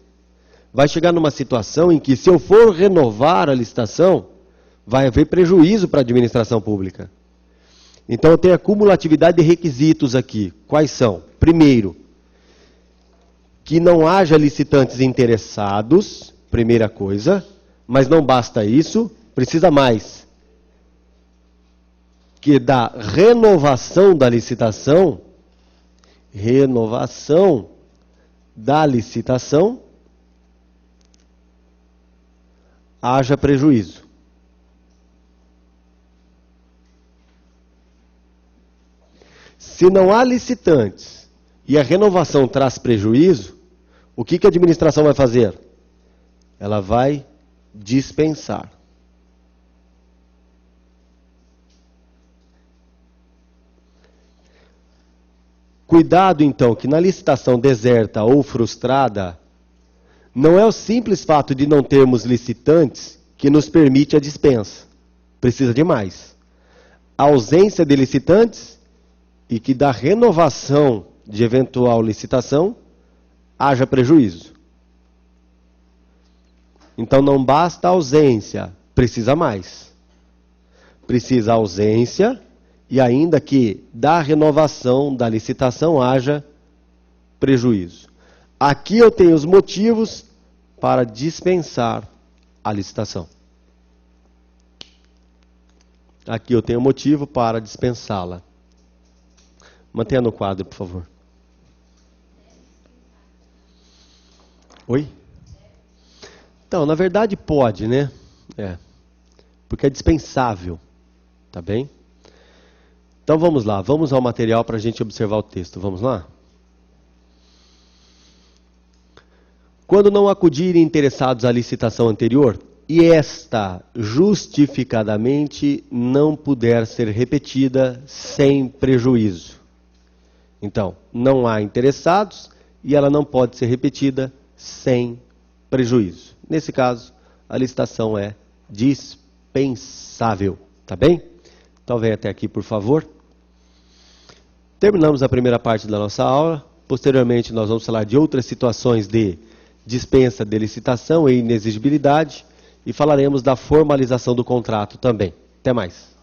Vai chegar numa situação em que, se eu for renovar a licitação, vai haver prejuízo para a administração pública. Então eu tenho a cumulatividade de requisitos aqui. Quais são? Primeiro, que não haja licitantes interessados, primeira coisa, mas não basta isso, precisa mais. Que da renovação da licitação, haja prejuízo. Se não há licitantes e a renovação traz prejuízo, o que a administração vai fazer? Ela vai dispensar. Cuidado, então, que na licitação deserta ou frustrada, não é o simples fato de não termos licitantes que nos permite a dispensa. Precisa de mais. A ausência de licitantes e que da renovação de eventual licitação haja prejuízo. Então não basta a ausência, precisa mais. Precisa a ausência e ainda que da renovação da licitação haja prejuízo. Aqui eu tenho os motivos para dispensar a licitação. Aqui eu tenho motivo para dispensá-la. Mantenha no quadro, por favor. Oi? Então, na verdade pode, né? Porque é dispensável. Tá bem? Então vamos lá, vamos ao material para a gente observar o texto. Vamos lá? Quando não acudirem interessados à licitação anterior, e esta justificadamente não puder ser repetida sem prejuízo. Então, não há interessados e ela não pode ser repetida sem prejuízo. Nesse caso, a licitação é dispensável, tá bem? Então venha até aqui, por favor. Terminamos a primeira parte da nossa aula. Posteriormente, nós vamos falar de outras situações de dispensa de licitação e inexigibilidade e falaremos da formalização do contrato também. Até mais.